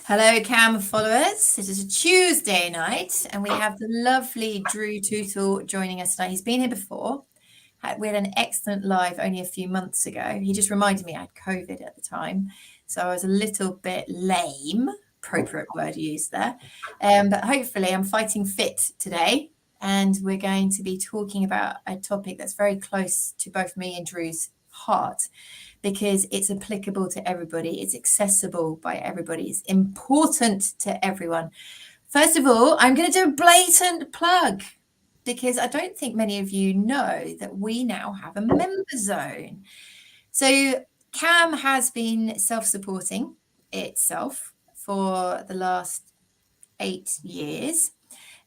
Hello, CAM followers. It is a Tuesday night, and we have the lovely Drew Tootal joining us tonight. He's been here before. We had an excellent live only a few months ago. He just reminded me I had COVID at the time, so I was a little bit lame. Appropriate word used there. But hopefully, I'm fighting fit today, and we're going to be talking about a topic that's very close to both me and Drew's heart, because it's applicable to everybody. It's accessible by everybody. It's important to everyone. First of all, I'm going to do a blatant plug because I don't think many of you know that we now have a member zone. So CAM has been self-supporting itself for the last 8 years.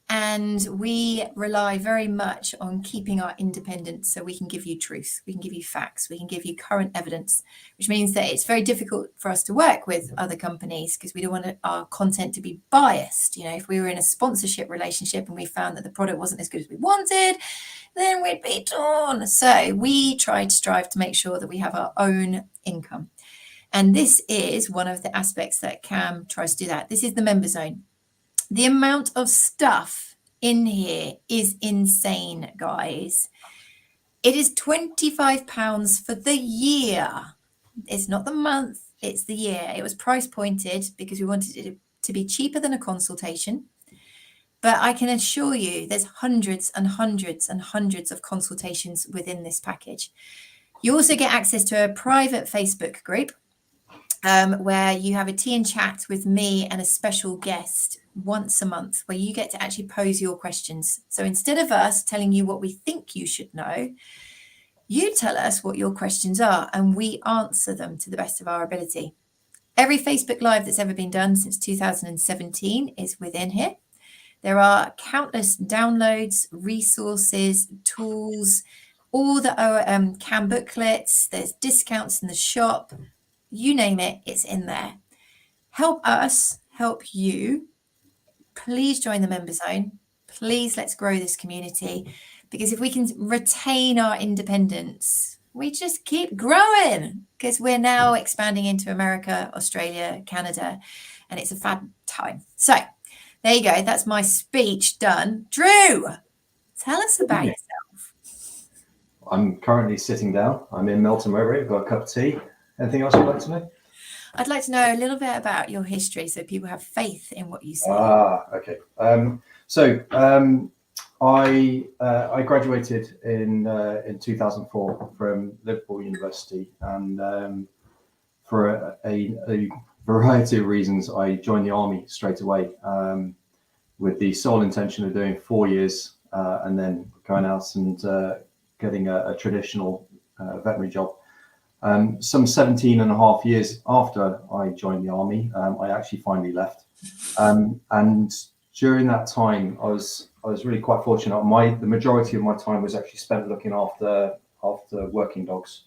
And we rely very much on keeping our independence so we can give you truth, we can give you facts, we can give you current evidence, which means that it's very difficult for us to work with other companies because we don't want our content to be biased. You know, if we were in a sponsorship relationship and we found that the product wasn't as good as we wanted, then we'd be torn. So we try to strive to make sure that we have our own income. And this is one of the aspects that CAM tries to do that. This is the member zone. The amount of stuff in here is insane, guys. It is £25 for the year. It's not the month, it's the year. It was price pointed because we wanted it to be cheaper than a consultation. But I can assure you there's hundreds and hundreds and hundreds of consultations within this package. You also get access to a private Facebook group where you have a tea and chat with me and a special guest once a month, where you get to actually pose your questions. So instead of us telling you what we think you should know, you tell us what your questions are and we answer them to the best of our ability. Every Facebook Live that's ever been done since 2017 is within here. There are countless downloads, resources, tools, all the CAM booklets, there's discounts in the shop, you name it, it's in there. Help us help you. Please join the member zone. Please, let's grow this community, because if we can retain our independence, we just keep growing, because we're now expanding into America, Australia, Canada, and it's a fab time. So there you go. That's my speech done. Drew, tell us about yourself. I'm currently sitting down. I'm in Melton Mowbray. I've got a cup of tea. Anything else you'd like to know? I'd like to know a little bit about your history so people have faith in what you say. Okay. I graduated in 2004 from Liverpool University, and for a variety of reasons, I joined the Army straight away with the sole intention of doing 4 years and then going out and getting a traditional veterinary job. Some 17 and a half years after I joined the Army, I actually finally left. And during that time, I was really quite fortunate. The majority of my time was actually spent looking after working dogs.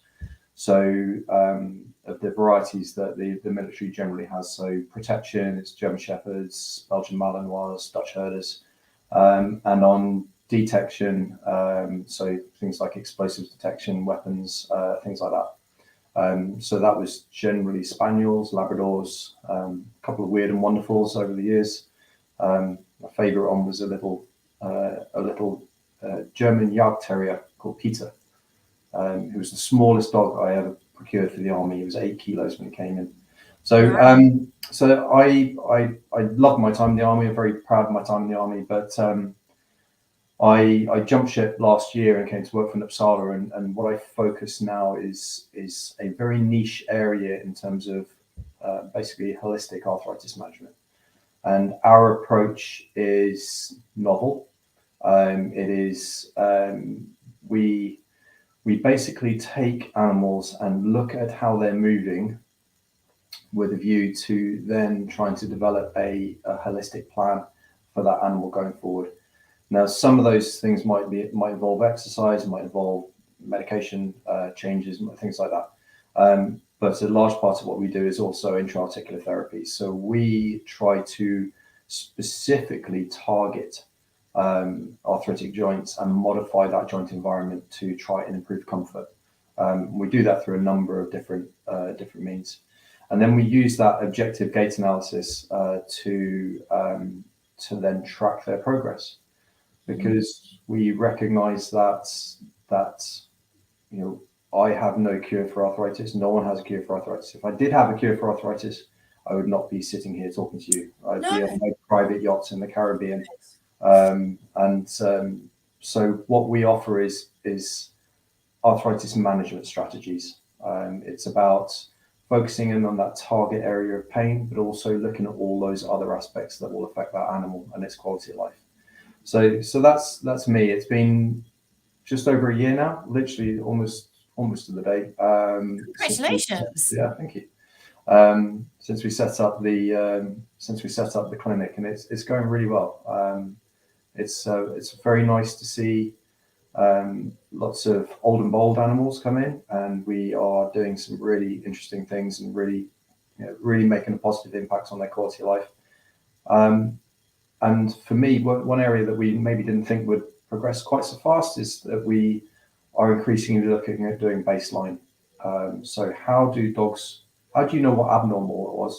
So of the varieties that the military generally has. So protection, it's German Shepherds, Belgian Malinois, Dutch Herders, and on detection, so things like explosives detection, weapons, things like that. So that was generally Spaniels, Labradors, a couple of weird and wonderfuls over the years. My favourite one was a little German Jagd Terrier called Peter, who was the smallest dog I ever procured for the Army. He was 8 kilos when he came in. So I loved my time in the Army. I'm very proud of my time in the Army, but I jumped ship last year and came to work for Nupsala, and what I focus now is a very niche area in terms of basically holistic arthritis management. And our approach is novel. It is we basically take animals and look at how they're moving with a view to then trying to develop a holistic plan for that animal going forward. Now, some of those things might involve exercise, might involve medication changes, things like that. But a large part of what we do is also intra-articular therapy. So we try to specifically target arthritic joints and modify that joint environment to try and improve comfort. We do that through a number of different means. And then we use that objective gait analysis to then track their progress, because we recognize that I have no cure for arthritis. No one has a cure for arthritis. If I did have a cure for arthritis, I would not be sitting here talking to you. I'd be on my private yachts in the Caribbean. So what we offer is arthritis management strategies. It's about focusing in on that target area of pain, but also looking at all those other aspects that will affect that animal and its quality of life. So that's me. It's been just over a year now, literally almost to the day. Congratulations! Thank you. Since we set up the clinic, and it's going really well. It's very nice to see lots of old and bold animals come in, and we are doing some really interesting things and really making a positive impact on their quality of life. And for me, one area that we maybe didn't think would progress quite so fast is that we are increasingly looking at doing baseline. So how do you know what abnormal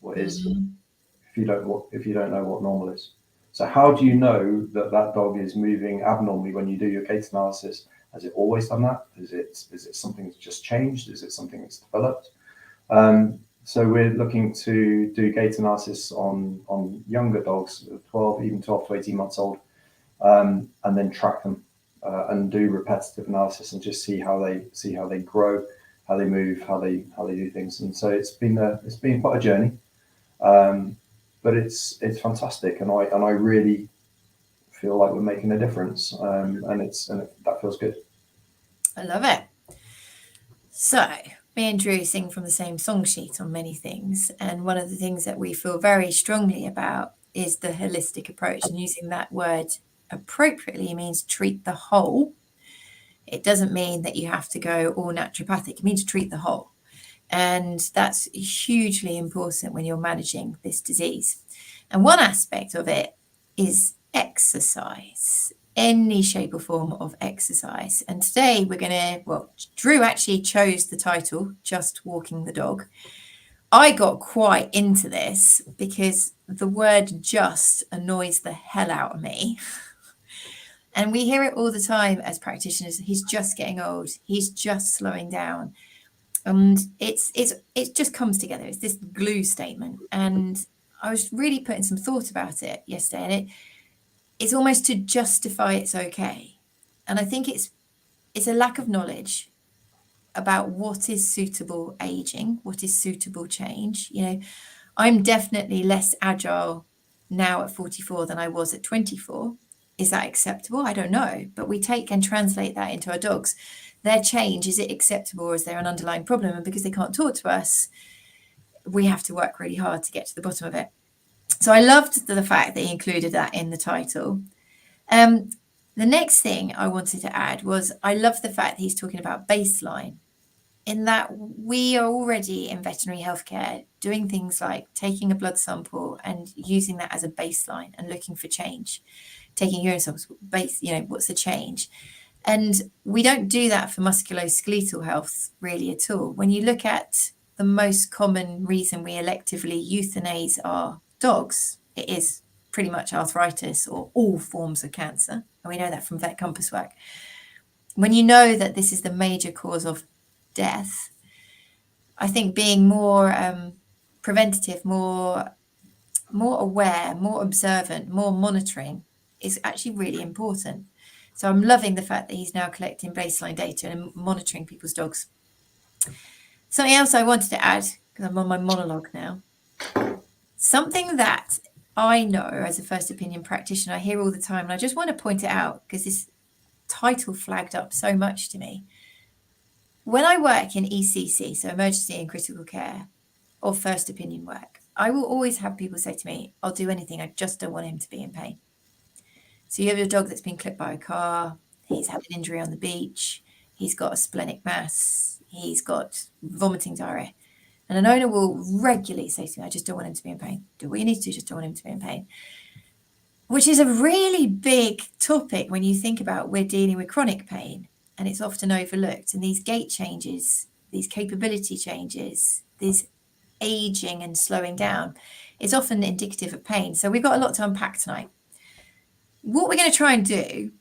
what is, if you don't know what normal is? So how do you know that dog is moving abnormally when you do your gait analysis? Has it always done that? Is it something that's just changed? Is it something that's developed? So we're looking to do gait analysis on younger dogs, 12 to 18 months old, and then track them and do repetitive analysis and just see how they grow, how they move, how they do things. And so it's been quite a journey, but it's fantastic, and I really feel like we're making a difference, and that feels good. I love it. So me and Drew sing from the same song sheet on many things, and one of the things that we feel very strongly about is the holistic approach, and using that word appropriately means treat the whole. It doesn't mean that you have to go all naturopathic. It means treat the whole, and that's hugely important when you're managing this disease. And one aspect of it is exercise, any shape or form of exercise. And today Drew actually chose the title, Just Walking the Dog. I got quite into this because the word just annoys the hell out of me. And we hear it all the time as practitioners. He's just getting old. He's just slowing down. And it just comes together. It's this glue statement. And I was really putting some thought about it yesterday, and it's almost to justify it's okay. And I think it's a lack of knowledge about what is suitable aging, what is suitable change. I'm definitely less agile now at 44 than I was at 24. Is that acceptable? I don't know. But we take and translate that into our dogs. Their change, is it acceptable, or is there an underlying problem? And because they can't talk to us, we have to work really hard to get to the bottom of it. So I loved the fact that he included that in the title. The next thing I wanted to add was I love the fact that he's talking about baseline, in that we are already in veterinary healthcare doing things like taking a blood sample and using that as a baseline and looking for change. Taking urine samples, what's the change? And we don't do that for musculoskeletal health really at all. When you look at the most common reason we electively euthanize our dogs, it is pretty much arthritis or all forms of cancer. And we know that from Vet Compass work. When you know that this is the major cause of death, I think being more preventative, more aware, more observant, more monitoring is actually really important. So I'm loving the fact that he's now collecting baseline data and monitoring people's dogs. Something else I wanted to add, because I'm on my monologue now. Something that I know as a first opinion practitioner, I hear all the time, and I just want to point it out because this title flagged up so much to me. When I work in ECC, so emergency and critical care, or first opinion work, I will always have people say to me, I'll do anything, I just don't want him to be in pain. So you have a dog that's been clipped by a car, he's had an injury on the beach, he's got a splenic mass, he's got vomiting diarrhea. And an owner will regularly say to me, I just don't want him to be in pain. Do what you need to do, just don't want him to be in pain. Which is a really big topic when you think about we're dealing with chronic pain, and it's often overlooked. And these gait changes, these capability changes, these aging and slowing down, is often indicative of pain. So we've got a lot to unpack tonight. What we're going to try and do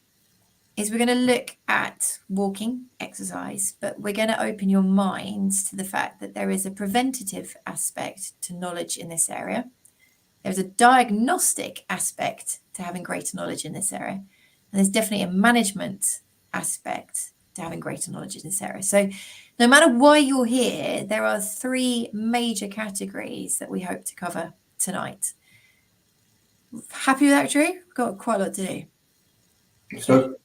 is we're going to look at walking exercise, but we're going to open your minds to the fact that there is a preventative aspect to knowledge in this area. There's a diagnostic aspect to having greater knowledge in this area. And there's definitely a management aspect to having greater knowledge in this area. So no matter why you're here, there are 3 major categories that we hope to cover tonight. Happy with that, Drew? We've got quite a lot to do. So,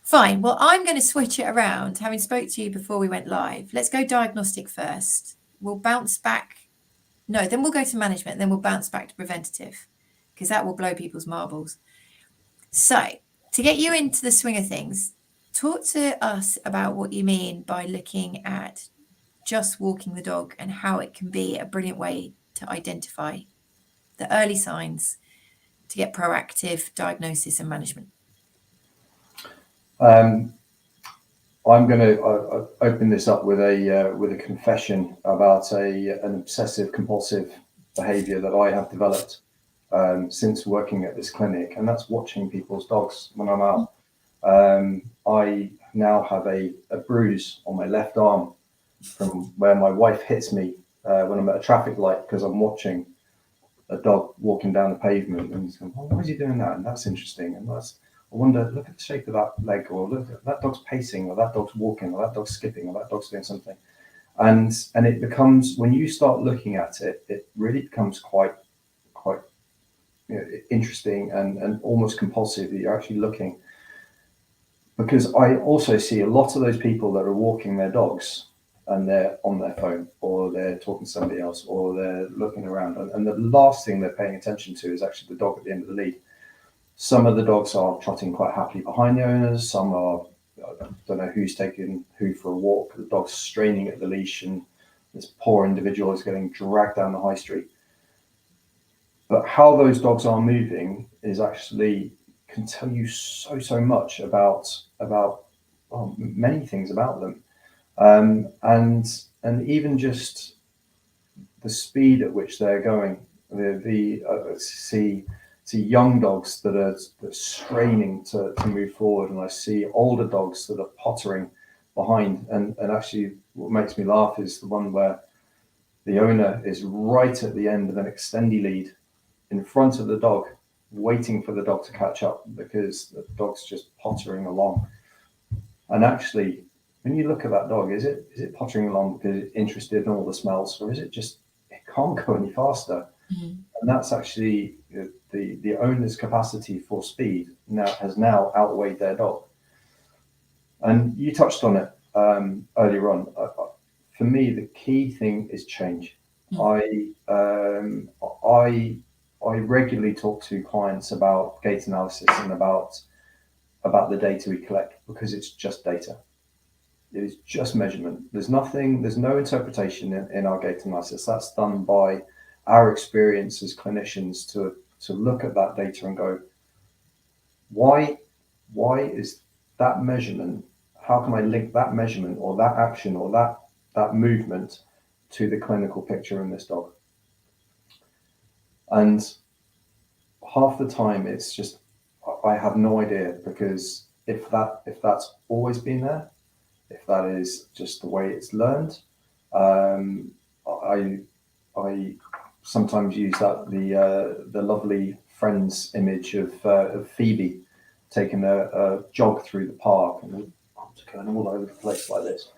fine. Well, I'm going to switch it around. Having spoke to you before we went live, let's go diagnostic first. We'll bounce back. No, then we'll go to management. Then we'll bounce back to preventative, because that will blow people's marbles. So to get you into the swing of things, talk to us about what you mean by looking at just walking the dog and how it can be a brilliant way to identify the early signs to get proactive diagnosis and management. I'm going to open this up with a confession about an obsessive compulsive behaviour that I have developed since working at this clinic, and that's watching people's dogs when I'm out. I now have a bruise on my left arm from where my wife hits me when I'm at a traffic light because I'm watching a dog walking down the pavement, and he's going, "Oh, why is he doing that?" And that's interesting, and I wonder, look at the shape of that leg, or look at that dog's pacing, or that dog's walking, or that dog's skipping, or that dog's doing something. And it becomes, when you start looking at it, it really becomes quite interesting and almost compulsive. You're actually looking, because I also see a lot of those people that are walking their dogs and they're on their phone, or they're talking to somebody else, or they're looking around, and the last thing they're paying attention to is actually the dog at the end of the lead. Some of the dogs are trotting quite happily behind the owners. Some are, I don't know who's taking who for a walk. The dog's straining at the leash, and this poor individual is getting dragged down the high street. But how those dogs are moving is actually can tell you so much about many things about them, and even just the speed at which they're going. See young dogs that are straining to move forward, and I see older dogs that are pottering behind. And actually, what makes me laugh is the one where the owner is right at the end of an extendy lead in front of the dog, waiting for the dog to catch up, because the dog's just pottering along. And actually, when you look at that dog, is it pottering along because it's interested in all the smells, or is it just it can't go any faster? Mm-hmm. And that's actually the owner's capacity for speed has now outweighed their dog. And you touched on it earlier on. For me, the key thing is change. Mm-hmm. I regularly talk to clients about gait analysis and about the data we collect, because it's just data. It is just measurement. There's no interpretation in our gait analysis. That's done by our experience as clinicians to look at that data and go, why is that measurement? How can I link that measurement or that action or that movement to the clinical picture in this dog? And half the time it's just, I have no idea, because if that's always been there, if that is just the way it's learned, I sometimes use the lovely Friends image of Phoebe taking a jog through the park and going all over the place like this.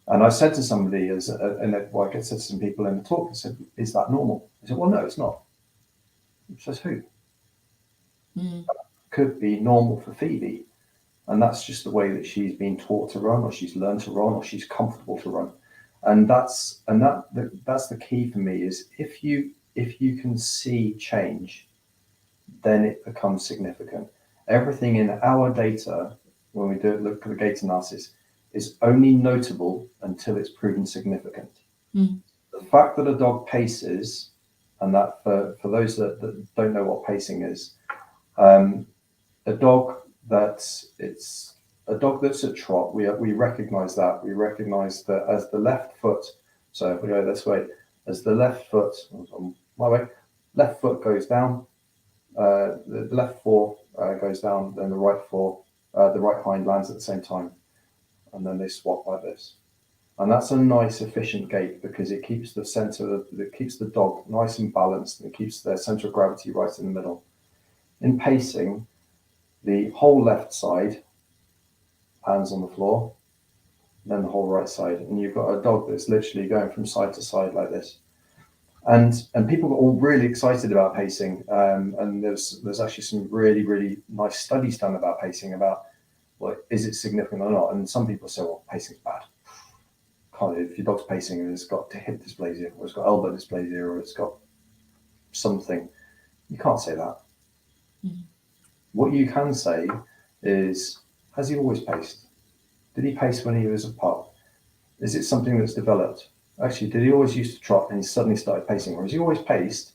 And I said to somebody, I said to some people in the talk, I said, "Is that normal?" I said, "Well, no, it's not." Says who? Mm. Could be normal for Phoebe, and that's just the way that she's been taught to run, or she's learned to run, or she's comfortable to run. And that's the key for me, is if you can see change, then it becomes significant. Everything in our data, when we look at the gait analysis, is only notable until it's proven significant. Mm. The fact that a dog paces, and that for those that don't know what pacing is, a dog that's at trot, we recognize that. We recognize that as the left foot, so if we go this way, as the left foot, on my way, left foot goes down, the left fore goes down, then the right hind lands at the same time, and then they swap like this. And that's a nice, efficient gait because it keeps it keeps the dog nice and balanced, and it keeps their center of gravity right in the middle. In pacing, the whole left side, hands on the floor, then the whole right side, and you've got a dog that's literally going from side to side like this. And people are all really excited about pacing, and there's actually some really, really nice studies done about pacing, about, well, is it significant or not? And some people say, well, pacing's bad. If your dog's pacing and it's got hip dysplasia, or it's got elbow dysplasia, or it's got something, you can't say that. Mm-hmm. What you can say is, has he always paced? Did he pace when he was a pup? Is it something that's developed? Actually, did he always used to trot and he suddenly started pacing? Or has he always paced?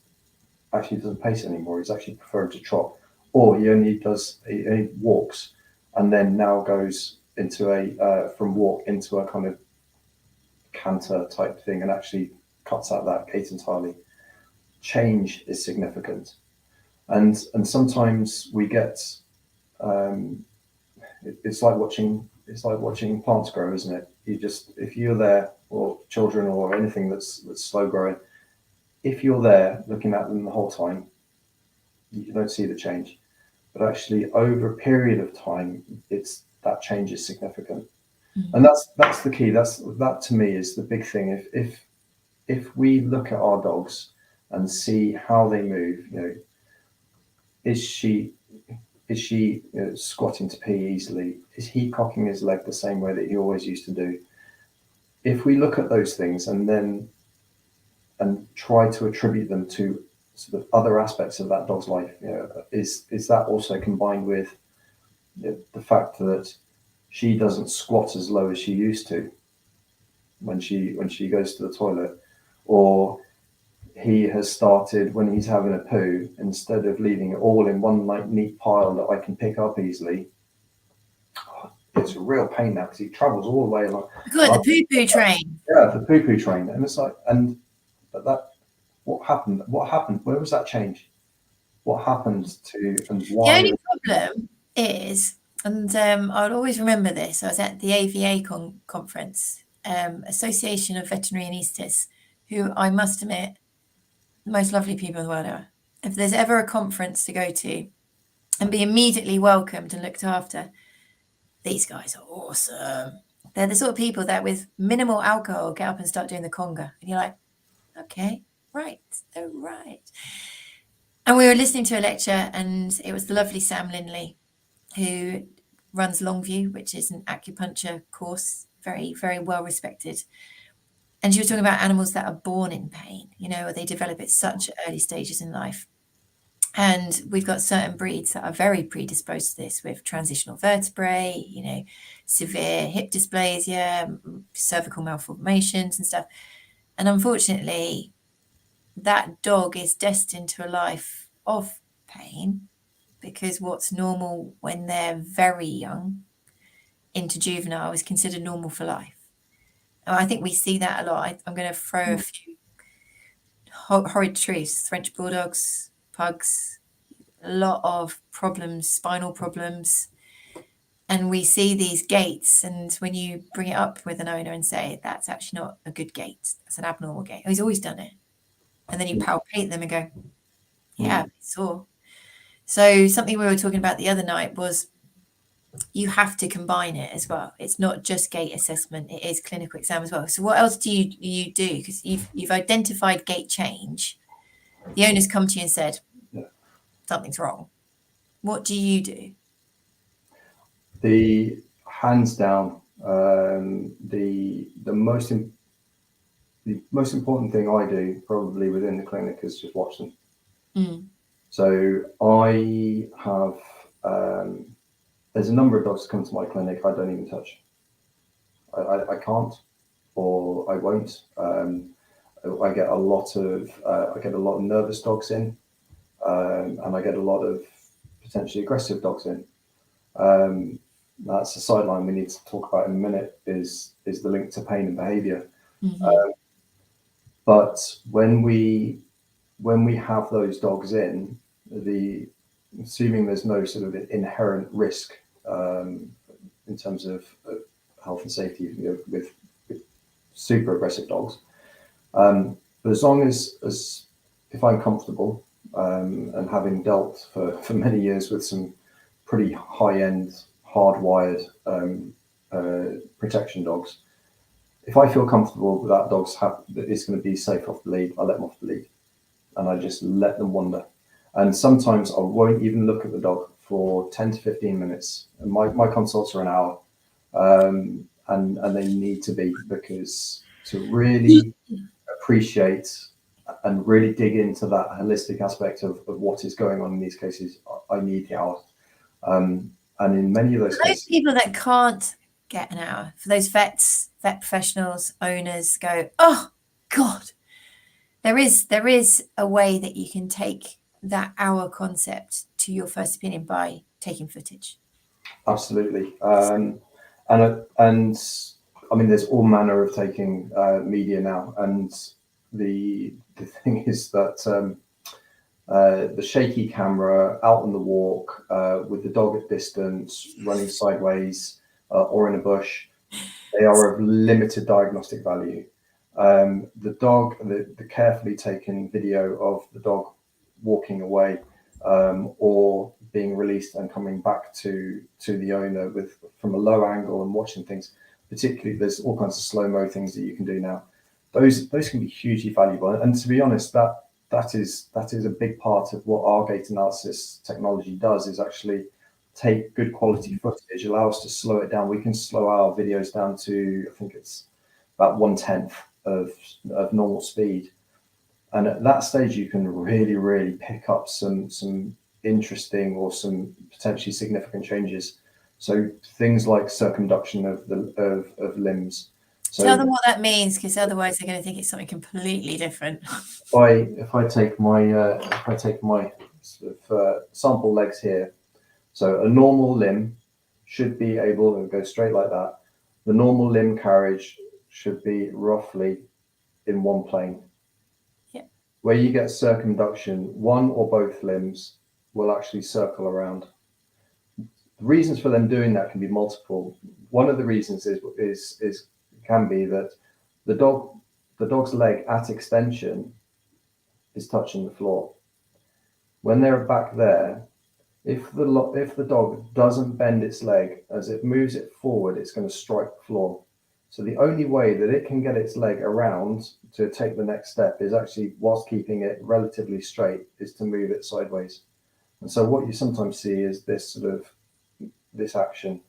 Actually, he doesn't pace anymore. He's actually preferring to trot. Or he only walks and then now goes into from walk into a kind of canter type thing and actually cuts out that gait entirely. Change is significant. And sometimes we get, it's like watching plants grow, isn't it? If you're there, or children or anything that's slow growing, if you're there looking at them the whole time, you don't see the change. But actually over a period of time, that change is significant. Mm-hmm. And that's the key. That to me is the big thing. If we look at our dogs and see how they move, is she squatting to pee easily? Is he cocking his leg the same way that he always used to do? If we look at those things and try to attribute them to sort of other aspects of that dog's life, is that also combined with the fact that she doesn't squat as low as she used to when she goes to the toilet, or he has started, when he's having a poo, instead of leaving it all in one neat pile that I can pick up easily, it's a real pain now because he travels all the way along. Good, the poo-poo train. Yeah, the poo-poo train. And it's like, but what happened? Where was that change? What happened to, and why? The only problem is, and I would always remember this, I was at the AVA conference, Association of Veterinary Anaesthetists, who I must admit, the most lovely people in the world ever. If there's ever a conference to go to and be immediately welcomed and looked after, these guys are awesome. They're the sort of people that with minimal alcohol get up and start doing the conga. And you're like, okay, right, they're right. And we were listening to a lecture, and it was the lovely Sam Linley, who runs Longview, which is an acupuncture course, very, very well respected. And she was talking about animals that are born in pain, or they develop at such early stages in life. And we've got certain breeds that are very predisposed to this, with transitional vertebrae, severe hip dysplasia, cervical malformations and stuff. And unfortunately, that dog is destined to a life of pain, because what's normal when they're very young into juvenile is considered normal for life. And I think we see that a lot. I'm going to throw a few horrid truths. French bulldogs, pugs, a lot of problems, spinal problems. And we see these gaits. And when you bring it up with an owner and say, that's actually not a good gait, that's an abnormal gait. Oh, he's always done it. And then you palpate them and go, yeah, it's sore. So something we were talking about the other night was, you have to combine it as well. It's not just gait assessment, it is clinical exam as well. So what else do you do? Because you've identified gait change. The owner's come to you and said, something's wrong. What do you do? The hands down, the most important thing I do probably within the clinic is just watch them. So I have there's a number of dogs that come to my clinic I don't even touch. I can't, or I won't. I get a lot of nervous dogs in, and I get a lot of potentially aggressive dogs in. That's a sideline we need to talk about in a minute, is the link to pain and behavior. But when we have those dogs in, assuming there's no sort of inherent risk in terms of health and safety, with super aggressive dogs. But as long as if I'm comfortable, and having dealt for many years with some pretty high-end, hardwired protection dogs, if I feel comfortable that it's going to be safe off the lead, I let them off the lead, and I just let them wander. And sometimes I won't even look at the dog for 10 to 15 minutes. And my consults are an hour, and they need to be, because to really appreciate and really dig into that holistic aspect of what is going on in these cases, I need the hour. And in many of those cases, people that can't get an hour, for those vet professionals, owners go, oh God, there is a way that you can take that hour concept to your first opinion by taking footage. Absolutely. And I mean, there's all manner of taking media now, and the thing is that the shaky camera out on the walk with the dog at distance, running sideways or in a bush, they are of limited diagnostic value. The carefully taken video of the dog walking away or being released and coming back to the owner from a low angle and watching things, particularly there's all kinds of slow-mo things that you can do now. Those can be hugely valuable. And to be honest, that is a big part of what our gait analysis technology does, is actually take good quality footage, allow us to slow it down. We can slow our videos down to, I think it's about 1/10 of normal speed. And at that stage, you can really, really pick up some interesting or some potentially significant changes. So things like circumduction of limbs. So tell them what that means, because otherwise they're going to think it's something completely different. If I take my sort of sample legs here, so a normal limb should be able to go straight like that. The normal limb carriage should be roughly in one plane. Yeah. Where you get circumduction, one or both limbs will actually circle around. The reasons for them doing that can be multiple. One of the reasons can be that the dog's leg at extension is touching the floor. When they're back there, if the dog doesn't bend its leg as it moves it forward, it's going to strike the floor. So the only way that it can get its leg around to take the next step is actually, whilst keeping it relatively straight, is to move it sideways. And so what you sometimes see is this action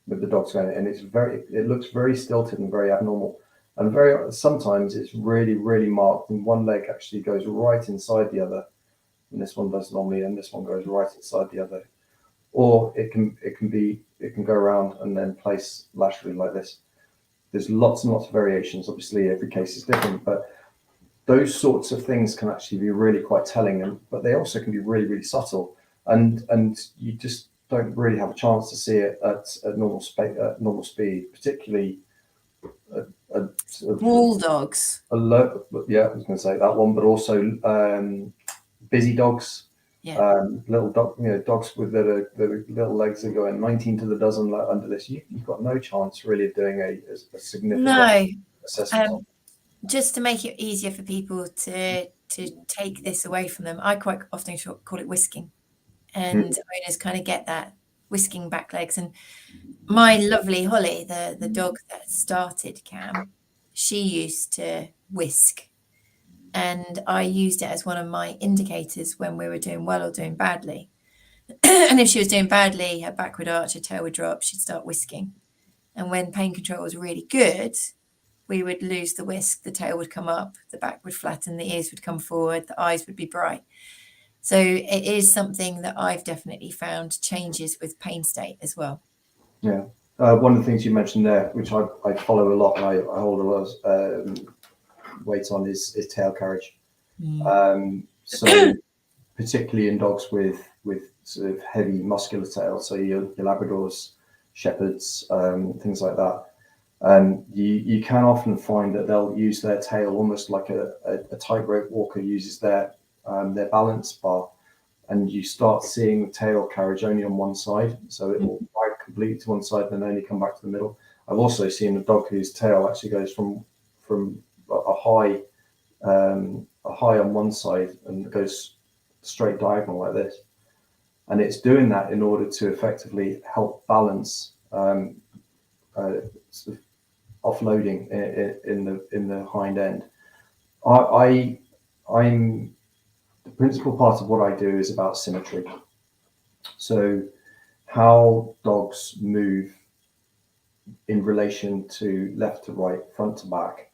with the dogs going, and it looks very stilted and very abnormal. And sometimes it's really, really marked, and one leg actually goes right inside the other, and this one does normally, and this one goes right inside the other. Or it can go around and then place laterally like this. There's lots and lots of variations. Obviously, every case is different, but those sorts of things can actually be really quite telling, but they also can be really, really subtle, and you just don't really have a chance to see it at normal speed, particularly bulldogs. Yeah, I was going to say that one, but also busy dogs. Yeah. Little dog, dogs with their little legs are going 19 to the dozen under this. You've got no chance really of doing a significant assessment. Just to make it easier for people to take this away from them, I quite often call it whisking, and owners kind of get that whisking back legs. And my lovely Holly, the dog that started Cam, she used to whisk. And I used it as one of my indicators when we were doing well or doing badly. And if she was doing badly, her back would arch, her tail would drop, she'd start whisking. And when pain control was really good, we would lose the whisk, the tail would come up, the back would flatten, the ears would come forward, the eyes would be bright. So it is something that I've definitely found changes with pain state as well. Yeah. One of the things you mentioned there, which I follow a lot and I hold a lot of weight on, is tail carriage. So particularly in dogs with sort of heavy muscular tails, so your Labradors, Shepherds, things like that. You can often find that they'll use their tail almost like a tightrope walker uses their balance bar, and you start seeing the tail carriage only on one side, so it will ride completely to one side and then only come back to the middle. I've also seen a dog whose tail actually goes from a high on one side and goes straight diagonal like this, and it's doing that in order to effectively help balance sort of offloading in the hind end. I'm the principal part of what I do is about symmetry. So how dogs move in relation to left to right, front to back,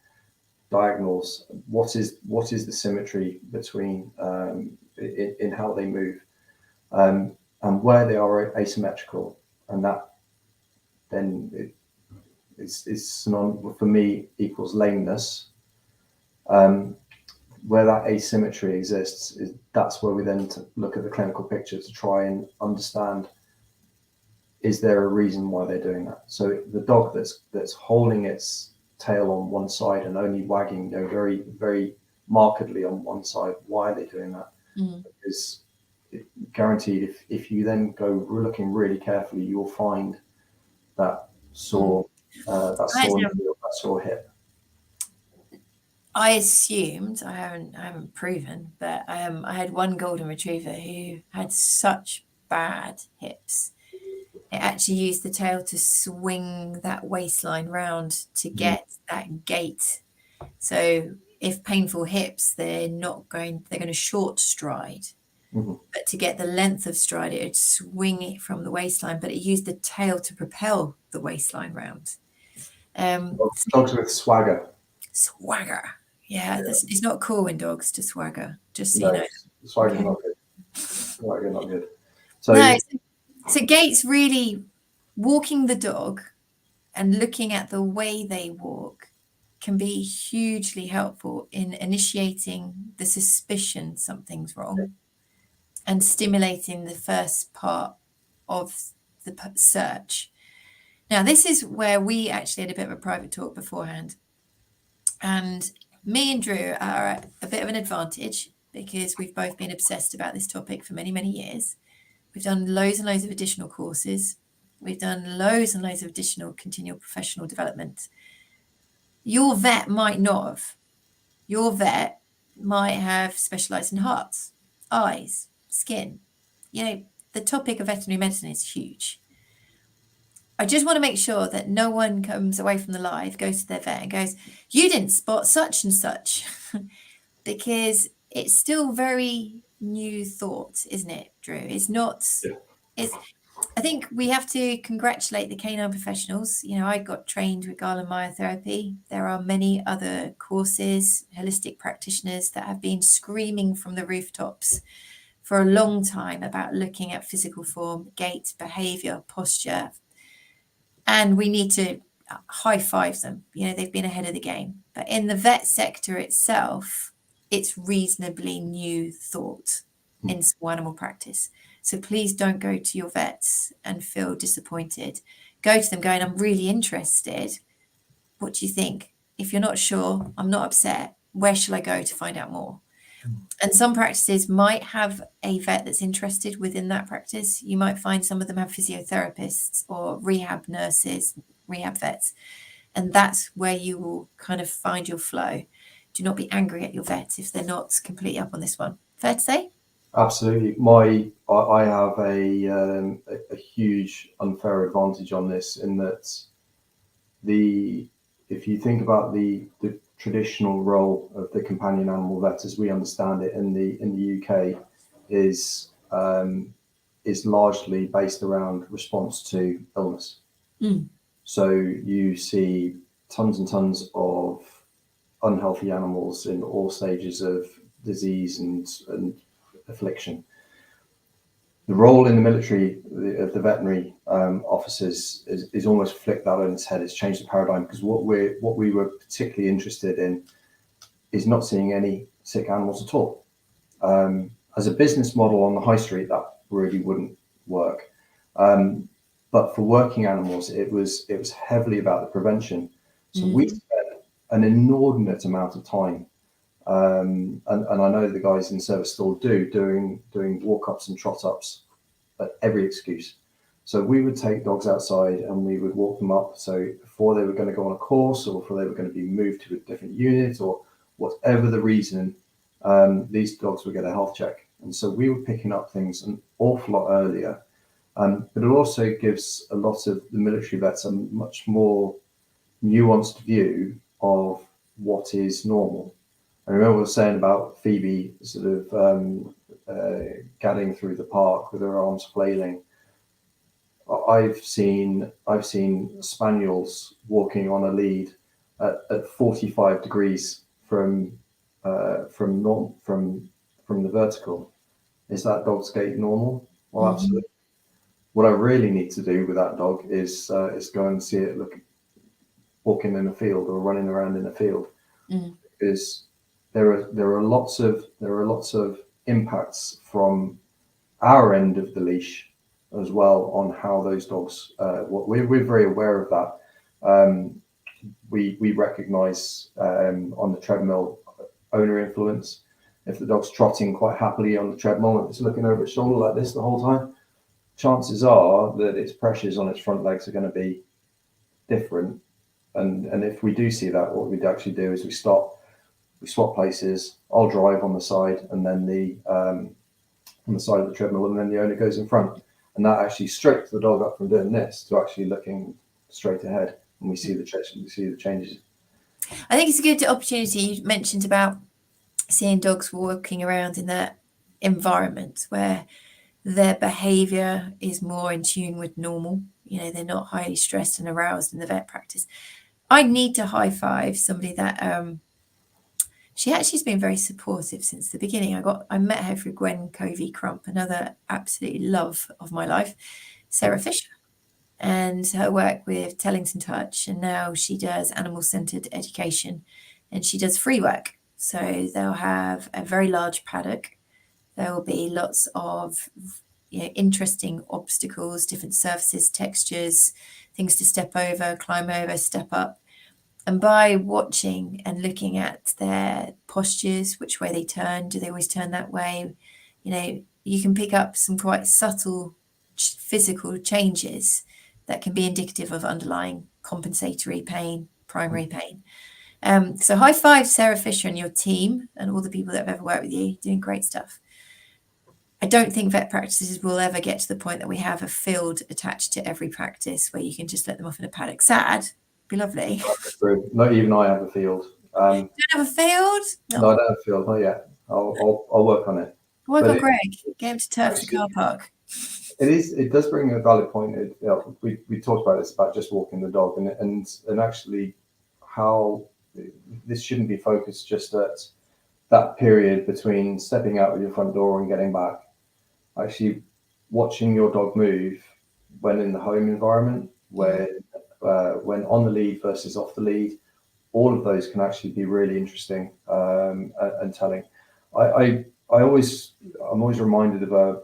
diagonals. What is the symmetry between in how they move, and where they are asymmetrical, and that then is synonymous for me equals lameness. Where that asymmetry exists, that's where we then look at the clinical picture to try and understand, is there a reason why they're doing that? So the dog that's holding its tail on one side and only wagging, very, very markedly on one side, why are they doing that? Because guaranteed, if you then go looking really carefully, you'll find that sore hip. I assumed, I haven't proven, but I had one golden retriever who had such bad hips. It actually used the tail to swing that waistline round to get that gait. So if painful hips, they're going to short stride. But to get the length of stride, it would swing it from the waistline, but it used the tail to propel the waistline round. Dogs with swagger. Swagger. Yeah, it's not cool in dogs to swagger, just so No, you know. Swagger's not good. Swagger not good. So gait's really walking the dog and looking at the way they walk can be hugely helpful in initiating the suspicion something's wrong and stimulating the first part of the search. Now, this is where we actually had a bit of a private talk beforehand. And me and Drew are at a bit of an advantage because we've both been obsessed about this topic for many, many years. We've done loads and loads of additional courses. We've done loads and loads of additional continual professional development. Your vet might not have. Your vet might have specialised in hearts, eyes, skin. The topic of veterinary medicine is huge. I just want to make sure that no one comes away from the live, goes to their vet and goes, you didn't spot such and such, because it's still very new thought, isn't it, Drew? It's not, I think we have to congratulate the canine professionals. I got trained with Garland myotherapy. There are many other courses, holistic practitioners that have been screaming from the rooftops for a long time about looking at physical form, gait, behavior, posture. And we need to high five them. They've been ahead of the game. But in the vet sector itself, it's reasonably new thought in small animal practice. So please don't go to your vets and feel disappointed. Go to them going, I'm really interested. What do you think? If you're not sure, I'm not upset. Where shall I go to find out more? And some practices might have a vet that's interested within that practice. You might find some of them have physiotherapists or rehab nurses, rehab vets. And that's where you will kind of find your flow. Do not be angry at your vets if they're not completely up on this one. Fair to say? Absolutely. I have a huge unfair advantage on this in that if you think about the traditional role of the companion animal vet as we understand it in the UK is largely based around response to illness. So you see tons and tons of unhealthy animals in all stages of disease and affliction. The role in the military of the veterinary officers is almost flipped that on its head. It's changed the paradigm because what we were particularly interested in is not seeing any sick animals at all. As a business model on the high street, that really wouldn't work. But for working animals, it was heavily about the prevention. So we spent an inordinate amount of time, and I know the guys in service still doing walk-ups and trot-ups at every excuse. So we would take dogs outside and we would walk them up. So before they were going to go on a course, or before they were going to be moved to a different unit, or whatever the reason, these dogs would get a health check. And so we were picking up things an awful lot earlier. But it also gives a lot of the military vets a much more nuanced view of what is normal. I remember what I was saying about Phoebe sort of gadding through the park with her arms flailing. I've seen spaniels walking on a lead at 45 degrees from the vertical. Is that dog's gait normal? Well, absolutely. What I really need to do with that dog is go and see it walking in a field or running around in a field, because there are lots of impacts from our end of the leash as well on how those dogs. We're very aware of that. We recognise on the treadmill owner influence. If the dog's trotting quite happily on the treadmill and it's looking over its shoulder like this the whole time, chances are that its pressures on its front legs are going to be different. And if we do see that, what we'd actually do is we swap places. I'll drive on the side, and then on the side of the treadmill, and then the owner goes in front. And that actually stretches the dog up from doing this to actually looking straight ahead, and we see the changes. I think it's a good opportunity. You mentioned about seeing dogs walking around in that environment where their behavior is more in tune with normal. They're not highly stressed and aroused in the vet practice. I need to high five somebody that she actually has been very supportive since the beginning. I met her through Gwen Covey-Crump, another absolute love of my life, Sarah Fisher, and her work with Tellington Touch. And now she does animal-centered education, and she does free work. So they'll have a very large paddock. There will be lots of interesting obstacles, different surfaces, textures, things to step over, climb over, step up. And by watching and looking at their postures, which way they turn, do they always turn that way? You can pick up some quite subtle physical changes that can be indicative of underlying compensatory pain, primary pain. So high five, Sarah Fisher and your team and all the people that have ever worked with you, doing great stuff. I don't think vet practices will ever get to the point that we have a field attached to every practice where you can just let them off in a paddock. Sad. Be lovely. Not even I have a field. You don't have a field? No, I don't have a field. Not yet. I'll work on it. Work on Greg. Get him to turf the car park. It does bring a valid point. We talked about this, about just walking the dog, and actually how this shouldn't be focused just at that period between stepping out of your front door and getting back. Actually, watching your dog move when in the home environment, when on the lead versus off the lead, all of those can actually be really interesting and telling. I'm always reminded of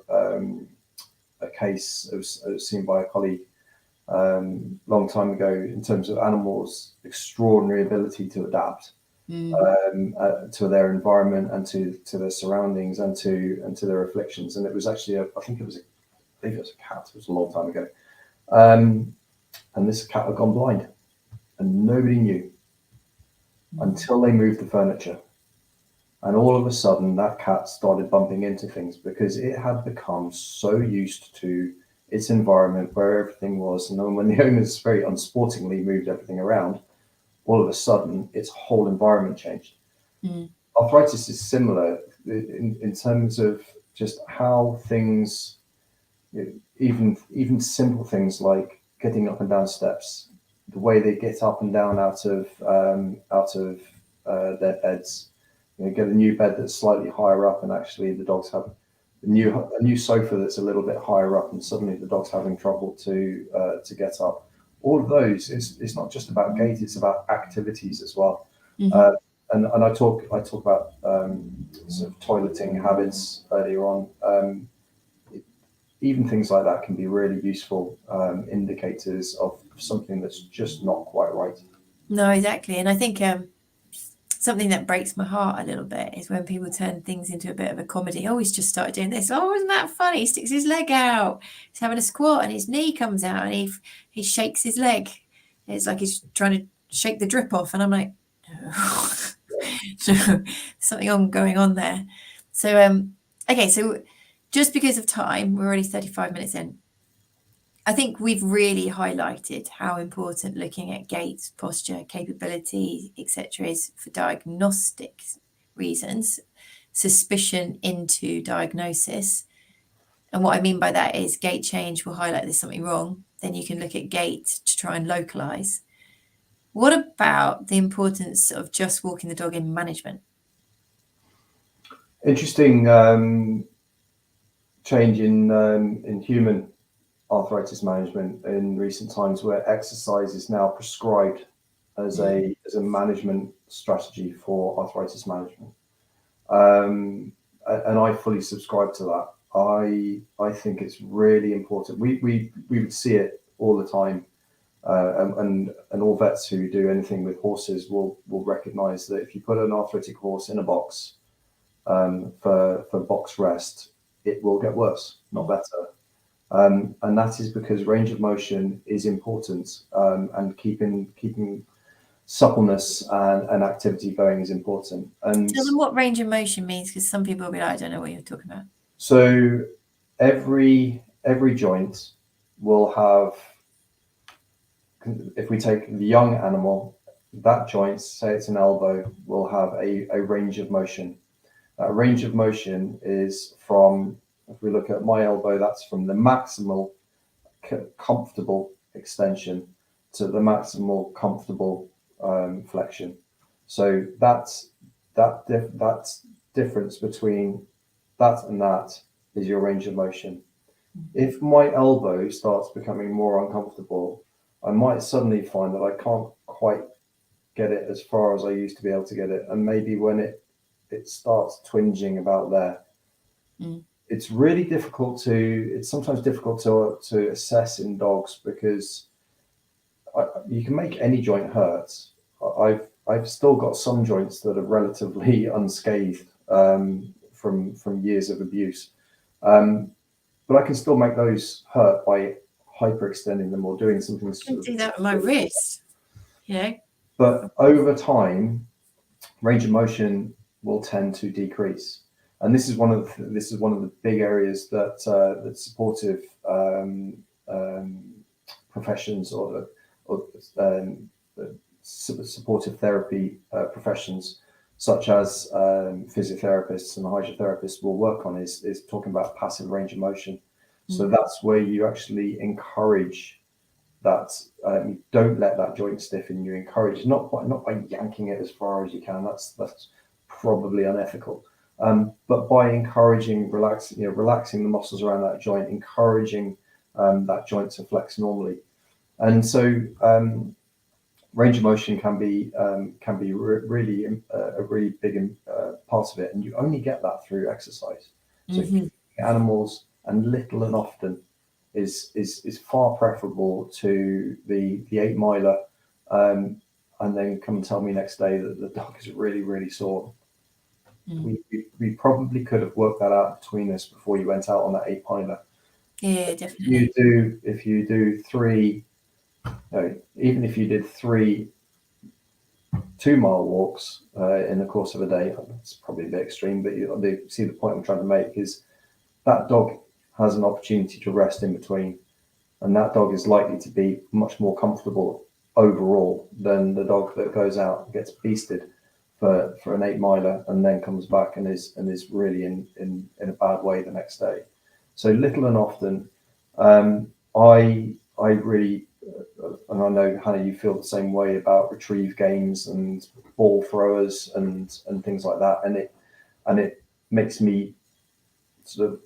a case seen by a colleague long time ago in terms of animals' extraordinary ability to adapt to their environment and to their surroundings and to their afflictions. And it was actually I believe it was a cat. It was a long time ago. And this cat had gone blind, and nobody knew until they moved the furniture. And all of a sudden, that cat started bumping into things because it had become so used to its environment where everything was. And then when the owners very unsportingly moved everything around, all of a sudden, its whole environment changed. Arthritis is similar in terms of just how things, even simple things like getting up and down steps, the way they get up and down out of their beds. Get a new bed that's slightly higher up, and actually the dogs have a new sofa that's a little bit higher up, and suddenly the dog's having trouble to get up. All of those, it's not just about gait; it's about activities as well. And I talk about sort of toileting habits earlier on. even things like that can be really useful indicators of something that's just not quite right. No, exactly. And I think something that breaks my heart a little bit is when people turn things into a bit of a comedy. Oh, he's just started doing this. Oh, isn't that funny? He sticks his leg out. He's having a squat and his knee comes out and he shakes his leg. It's like he's trying to shake the drip off. And I'm like, no, something going on there. So, okay, so just because of time, we're already 35 minutes in. I think we've really highlighted how important looking at gait, posture, capability, etc. is for diagnostic reasons, suspicion into diagnosis. And what I mean by that is gait change will highlight there's something wrong. Then you can look at gait to try and localize. What about the importance of just walking the dog in management? Interesting change in human arthritis management in recent times, where exercise is now prescribed as a management strategy for arthritis management, and I fully subscribe to that. I think it's really important. We would see it all the time, and all vets who do anything with horses will recognise that if you put an arthritic horse in a box for box rest, it will get worse, not better. And that is because range of motion is important, and keeping suppleness and activity going is important. And tell them what range of motion means, because some people will be like, I don't know what you're talking about. So every joint will have, if we take the young animal, that joint, say it's an elbow, will have a range of motion. That range of motion is from, if we look at my elbow, that's from the maximal comfortable extension to the maximal comfortable flexion. So that's difference between that and that is your range of motion. If my elbow starts becoming more uncomfortable, I might suddenly find that I can't quite get it as far as I used to be able to get it. And maybe when it starts twinging about there, it's really difficult it's sometimes difficult to assess in dogs, because you can make any joint hurt. I've still got some joints that are relatively unscathed from years of abuse, but I can still make those hurt by hyperextending them or doing something. I can do that with my wrist, you know. But over time, range of motion will tend to decrease, and this is one of the big areas that that supportive professions or supportive therapy professions, such as physiotherapists and hydrotherapists, will work on is talking about passive range of motion. So that's where you actually encourage that. You don't let that joint stiffen. You encourage, not by yanking it as far as you can. That's probably unethical. But by encouraging relaxing the muscles around that joint, encouraging that joint to flex normally. And so range of motion can be really a really big part of it, and you only get that through exercise. So animals and little and often is far preferable to the 8 miler, and then come and tell me next day that the dog is really sore. We probably could have worked that out between us before you went out on that 8 miler. Yeah, definitely. If you do 3, even if you did 3 2-mile walks in the course of a day, it's probably a bit extreme, but you see the point I'm trying to make is that dog has an opportunity to rest in between, and that dog is likely to be much more comfortable overall than the dog that goes out and gets beasted for an 8 miler and then comes back and is really in a bad way the next day. So little and often, I really, and I know Hannah, you feel the same way about retrieve games and ball throwers and things like that, and it makes me sort of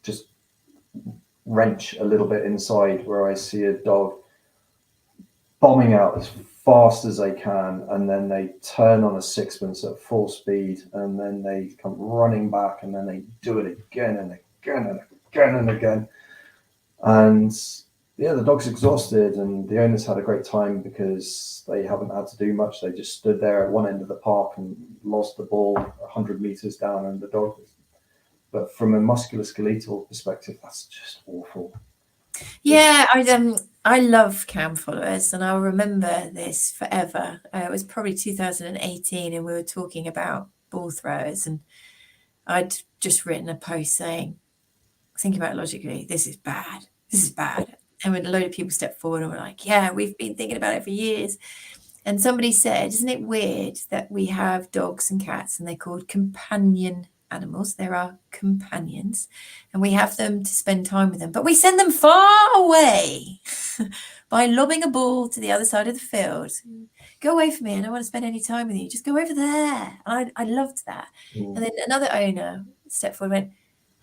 just wrench a little bit inside, where I see a dog bombing out as fast as they can, and then they turn on a sixpence at full speed, and then they come running back, and then they do it again and again and again and again. And yeah, the dog's exhausted, and the owners had a great time because they haven't had to do much. They just stood there at one end of the park and lost the ball 100 meters down, and the dog. But from a musculoskeletal perspective, that's just awful. Yeah, I love cam followers, and I'll remember this forever. It was probably 2018, and we were talking about ball throwers, and I'd just written a post saying, think about it logically, this is bad. This is bad. And when a load of people stepped forward and were like, yeah, we've been thinking about it for years. And somebody said, isn't it weird that we have dogs and cats and they're called companion animals? There are companions, and we have them to spend time with them, but we send them far away by lobbing a ball to the other side of the field. Go away from me. I don't want to spend any time with you. Just go over there. I loved that. And then another owner stepped forward and went,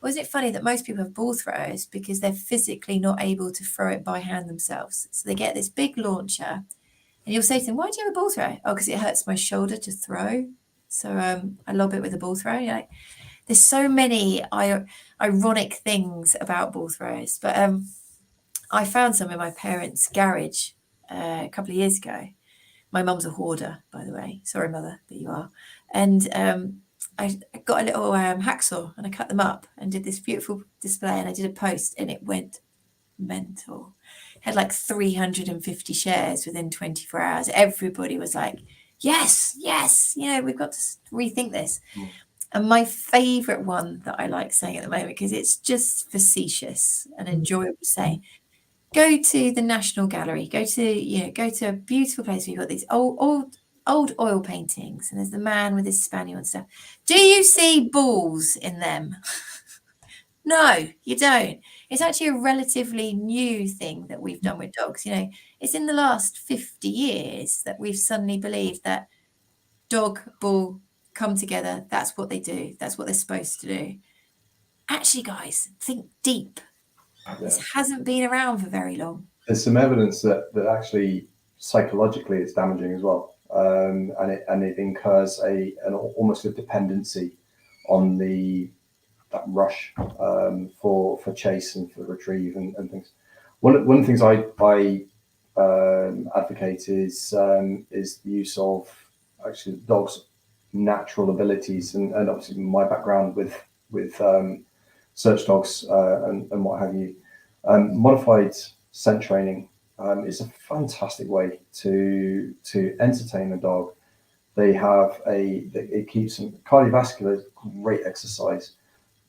wasn't it funny that most people have ball throwers because they're physically not able to throw it by hand themselves? So they get this big launcher, and you'll say to them, why do you have a ball thrower? Oh, because it hurts my shoulder to throw. So I lob it with a ball thrower. You're like, there's so many ironic things about ball throwers. But I found some in my parents' garage a couple of years ago. My mum's a hoarder, by the way. Sorry, mother, but you are. And I got a little hacksaw, and I cut them up and did this beautiful display, and I did a post, and it went mental. It had like 350 shares within 24 hours. Everybody was like, yes, we've got to rethink this. And my favorite one that I like saying at the moment, because it's just facetious and enjoyable to say, go to the National Gallery, go to a beautiful place where you've got these old oil paintings, and there's the man with his spaniel and stuff. Do you see balls in them? No, you don't. It's actually a relatively new thing that we've done with dogs. It's in the last 50 years that we've suddenly believed that dog, ball come together. That's what they do. That's what they're supposed to do. Actually, guys, think deep. Yeah. This hasn't been around for very long. There's some evidence that actually psychologically it's damaging as well. And it incurs an almost a dependency on that rush for chase and for retrieve and things. One of the things I advocate is the use of actually dogs' natural abilities, and obviously my background with search dogs and what have you. Modified scent training is a fantastic way to entertain a dog. It keeps them cardiovascular, great exercise.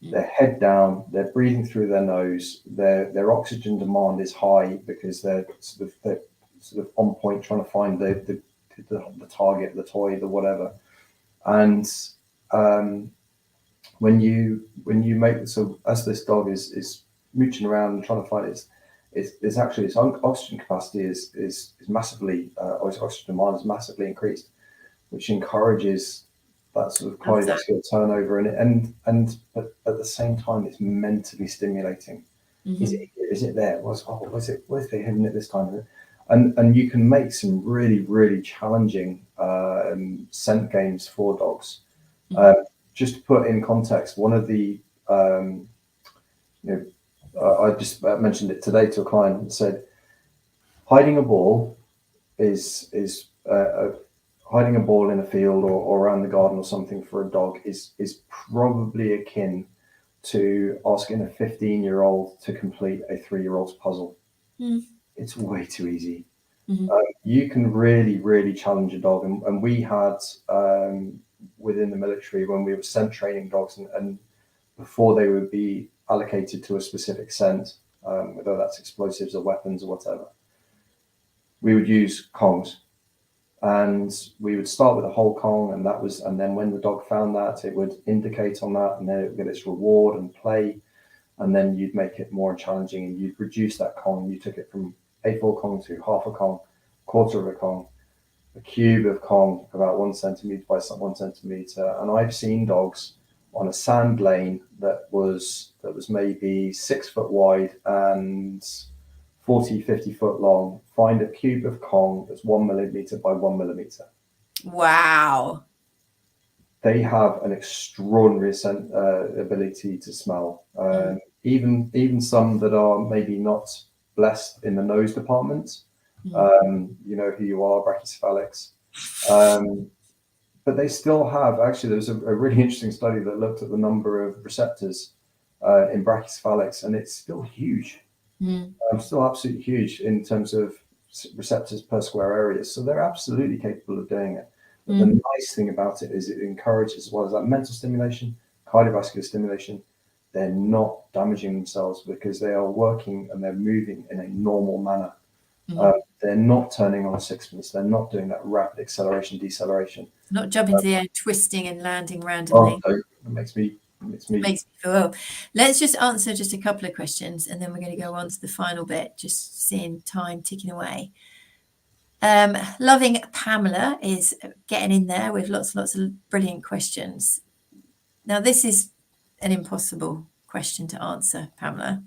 Their head down, they're breathing through their nose. Their oxygen demand is high because they're sort of on point, trying to find the target, the toy, the whatever. And when you make, so as this dog is mooching around and trying to find it's actually its oxygen capacity is massively, or its oxygen demand is massively increased, which encourages that sort of cardiovascular turnover, and but at the same time it's mentally stimulating. Mm-hmm. Is it there? Where's they hitting it this time? And you can make some really, really challenging scent games for dogs. Mm-hmm. Just to put in context, one of the I just mentioned it today to a client and said, hiding a ball is hiding a ball in a field or around the garden or something for a dog is probably akin to asking a 15-year-old to complete a 3-year-old's puzzle. Mm. It's way too easy. Mm-hmm. You can really, really challenge a dog. And we had within the military, when we were scent training dogs, and before they would be allocated to a specific scent, whether that's explosives or weapons or whatever, we would use Kongs. And we would start with a whole Kong, and then when the dog found that, it would indicate on that, and then it would get its reward and play, and then you'd make it more challenging, and you'd reduce that Kong. You took it from a full Kong to half a Kong, quarter of a Kong, a cube of Kong, about 1 centimeter by 1 centimeter. And I've seen dogs on a sand lane that was maybe 6 foot wide and 40, 50 foot long, find a cube of Kong that's 1 millimeter by 1 millimeter. Wow. They have an extraordinary ability to smell. even some that are maybe not blessed in the nose department, you know who you are, brachycephalics. But they still have, actually, there's a really interesting study that looked at the number of receptors in brachycephalics, and it's still huge. Still absolutely huge in terms of receptors per square area. So they're absolutely capable of doing it. But the nice thing about it is it encourages, as well as that mental stimulation, cardiovascular stimulation, they're not damaging themselves because they are working and they're moving in a normal manner. They're not turning on a sixpence. They're not doing that rapid acceleration, deceleration. Not jumping to the air, twisting and landing randomly. Oh, it makes me feel ill. Let's just answer just a couple of questions, and then we're going to go on to the final bit, just seeing time ticking away. Loving Pamela is getting in there with lots of brilliant questions. Now, this is an impossible question to answer, Pamela.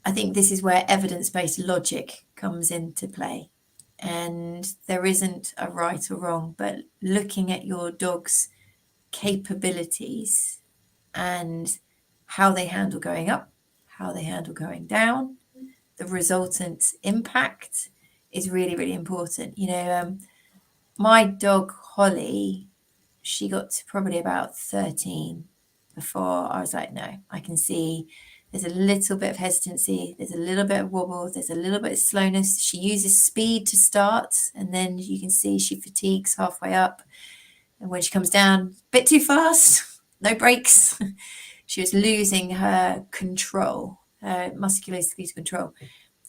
I think this is where evidence-based logic comes into play. And there isn't a right or wrong, but looking at your dog's capabilities and how they handle going up, how they handle going down, the resultant impact is really, really important. You know, my dog Holly, she got to probably about 13 before I was like, no, I can see there's a little bit of hesitancy, there's a little bit of wobble, there's a little bit of slowness. She uses speed to start, and then you can see she fatigues halfway up. And when she comes down a bit too fast, no brakes, she was losing her control, musculoskeletal control.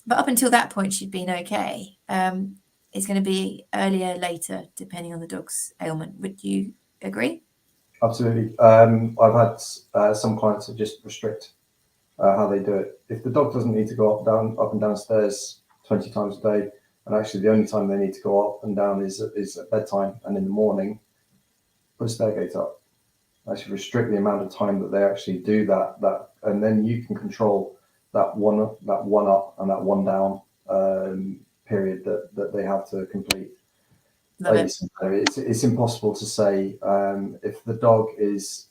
But up until that point, she'd been okay. It's going to be earlier, later, depending on the dog's ailment. Would you agree? Absolutely. I've had some clients that just restrict how they do it. If the dog doesn't need to go up and down stairs 20 times a day, and actually the only time they need to go up and down is at bedtime and in the morning, put a stair gate up. Actually restrict the amount of time that they actually do that, and then you can control that one up and that one down period that they have to complete. It's impossible to say if the dog is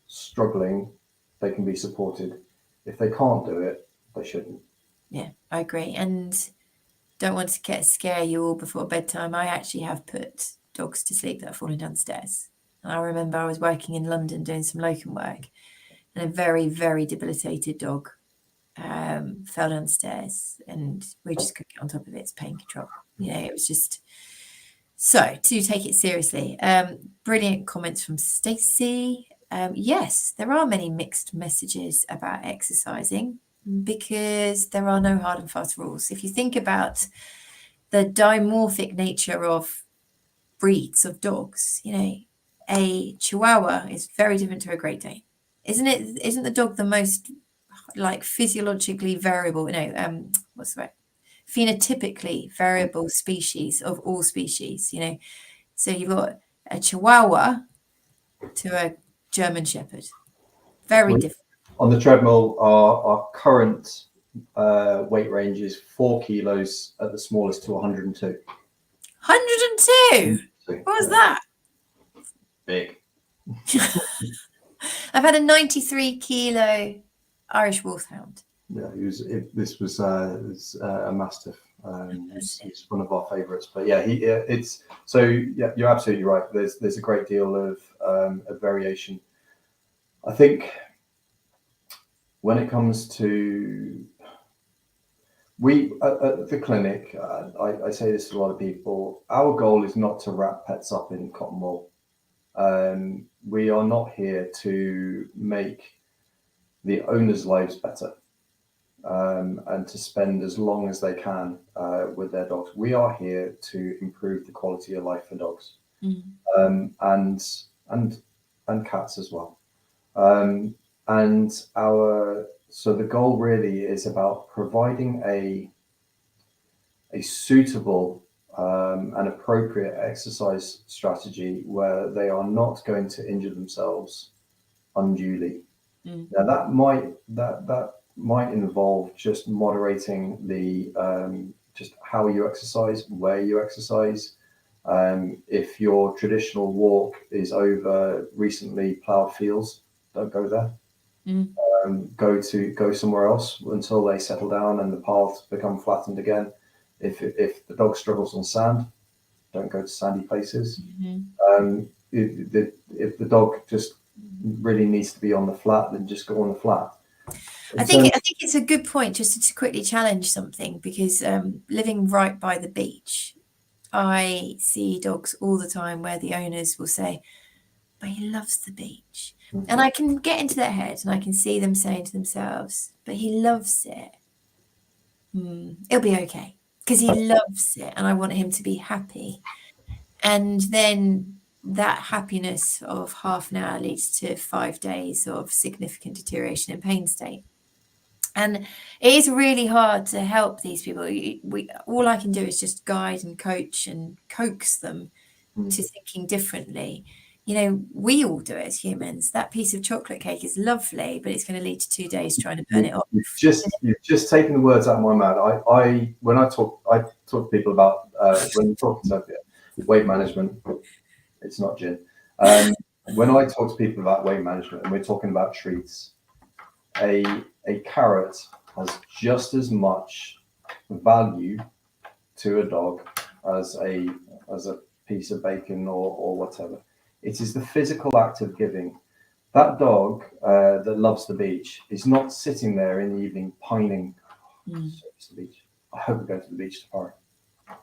struggling, they can be supported. If they can't do it, they shouldn't. Yeah, I agree. And don't want to scare you all before bedtime. I actually have put dogs to sleep that are falling down the stairs. And I remember I was working in London doing some locum work, and a very, very debilitated dog fell downstairs, and we just couldn't get on top of it. It's pain control. You know, it was just so to take it seriously. Brilliant comments from Stacey. Yes, there are many mixed messages about exercising because there are no hard and fast rules. If you think about the dimorphic nature of breeds of dogs, you know, a Chihuahua is very different to a Great Dane. Isn't it? Isn't the dog the most like physiologically variable, you know, what's the word? Phenotypically variable species of all species, you know? So you've got a Chihuahua to a German Shepherd. Very different. On the treadmill, our current weight range is 4 kilos at the smallest to 102. 102? What was that? Big. I've had a 93 kilo Irish Wolfhound. Yeah, this was a Mastiff. He's one of our favourites. But yeah, you're absolutely right. There's a great deal of variation. I think when it comes to we at the clinic, I say this to a lot of people. Our goal is not to wrap pets up in cotton wool. We are not here to make the owners' lives better and to spend as long as they can with their dogs. We are here to improve the quality of life for dogs and cats as well. So the goal really is about providing a suitable and appropriate exercise strategy where they are not going to injure themselves unduly. Now that might involve just moderating the just how you exercise, where you exercise, If your traditional walk is over recently ploughed fields, don't go there. Go somewhere else until they settle down and the paths become flattened again. If the dog struggles on sand, don't go to sandy places. If the dog just really needs to be on the flat, then just go on the flat. I think it's a good point just to quickly challenge something, because living right by the beach, I see dogs all the time where the owners will say, but he loves the beach. And I can get into their head and I can see them saying to themselves, but he loves it. It'll be okay because he loves it and I want him to be happy. And then that happiness of half an hour leads to 5 days of significant deterioration in pain state. And it is really hard to help these people. All I can do is just guide and coach and coax them to thinking differently. You know, we all do it as humans. That piece of chocolate cake is lovely, but it's going to lead to 2 days trying to burn it off. You've just taken the words out of my mouth. When I talk to people about when you're talking to weight management, it's not gin. When I talk to people about weight management and we're talking about treats, a carrot has just as much value to a dog as a piece of bacon or whatever. It is the physical act of giving. That dog that loves the beach is not sitting there in the evening pining. It's the beach. I hope we go to the beach tomorrow.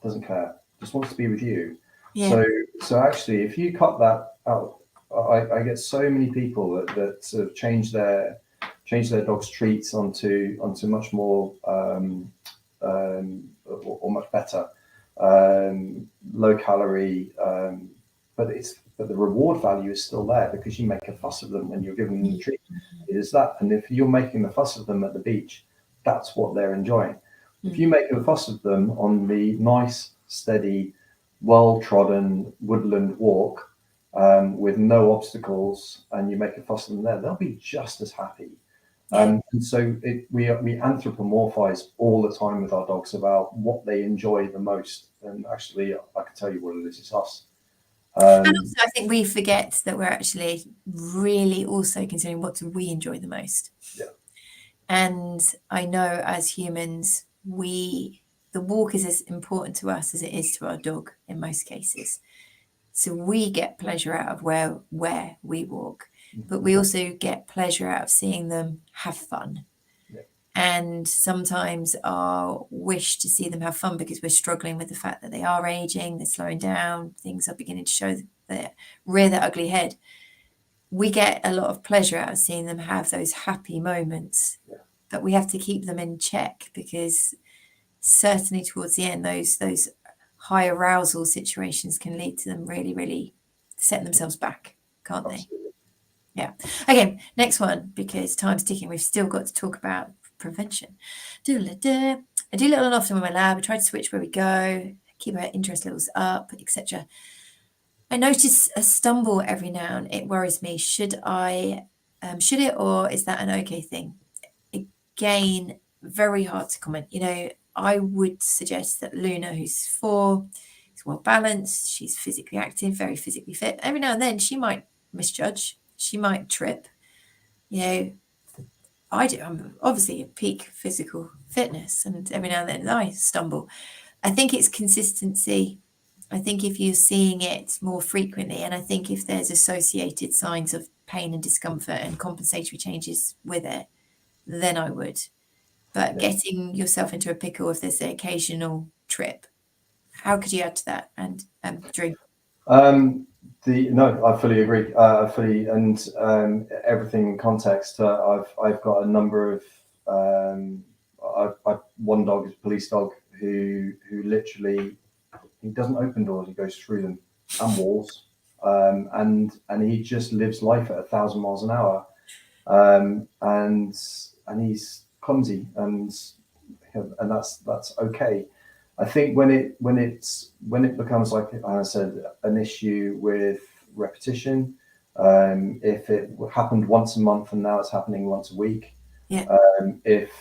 Doesn't care. Just wants to be with you. Yeah. So actually, if you cut that out, I get so many people that sort of change their dog's treats onto much more or much better low calorie, but the reward value is still there because you make a fuss of them when you're giving them the treat. It is that, and if you're making the fuss of them at the beach, that's what they're enjoying. If you make a fuss of them on the nice, steady, well-trodden woodland walk with no obstacles, and you make a fuss of them there, they'll be just as happy. And so we anthropomorphize all the time with our dogs about what they enjoy the most. And actually, I can tell you what it is. It's us. And also, I think we forget that we're actually really also considering what do we enjoy the most. Yeah. And I know as humans, the walk is as important to us as it is to our dog in most cases. So we get pleasure out of where we walk, but we also get pleasure out of seeing them have fun. Yeah. And sometimes our wish to see them have fun because we're struggling with the fact that they are aging, they're slowing down, things are beginning to show rear their ugly head. We get a lot of pleasure out of seeing them have those happy moments, but we have to keep them in check because certainly towards the end, those high arousal situations can lead to them really, really setting themselves back, can't they? Absolutely. Yeah. Okay, next one, because time's ticking. We've still got to talk about prevention. I do little and often with my lab. I try to switch where we go, keep our interest levels up, etc. I notice a stumble every now and it worries me. Should it, or is that an okay thing? Again, very hard to comment. You know, I would suggest that Luna, who's 4, is well balanced. She's physically active, very physically fit. Every now and then she might misjudge. She might trip. You know, I'm obviously at peak physical fitness, and every now and then I stumble. I think it's consistency. I think if you're seeing it more frequently, and I think if there's associated signs of pain and discomfort and compensatory changes with it, then I would. But getting yourself into a pickle if there's the occasional trip, how could you add to that? And Drew? No, I fully agree. Everything in context. I've got a number of. One dog is a police dog who literally he doesn't open doors; he goes through them and walls, and he just lives life at 1,000 miles an hour, and he's clumsy, and that's okay. I think when it becomes, like I said, an issue with repetition, if it happened once a month and now it's happening once a week, if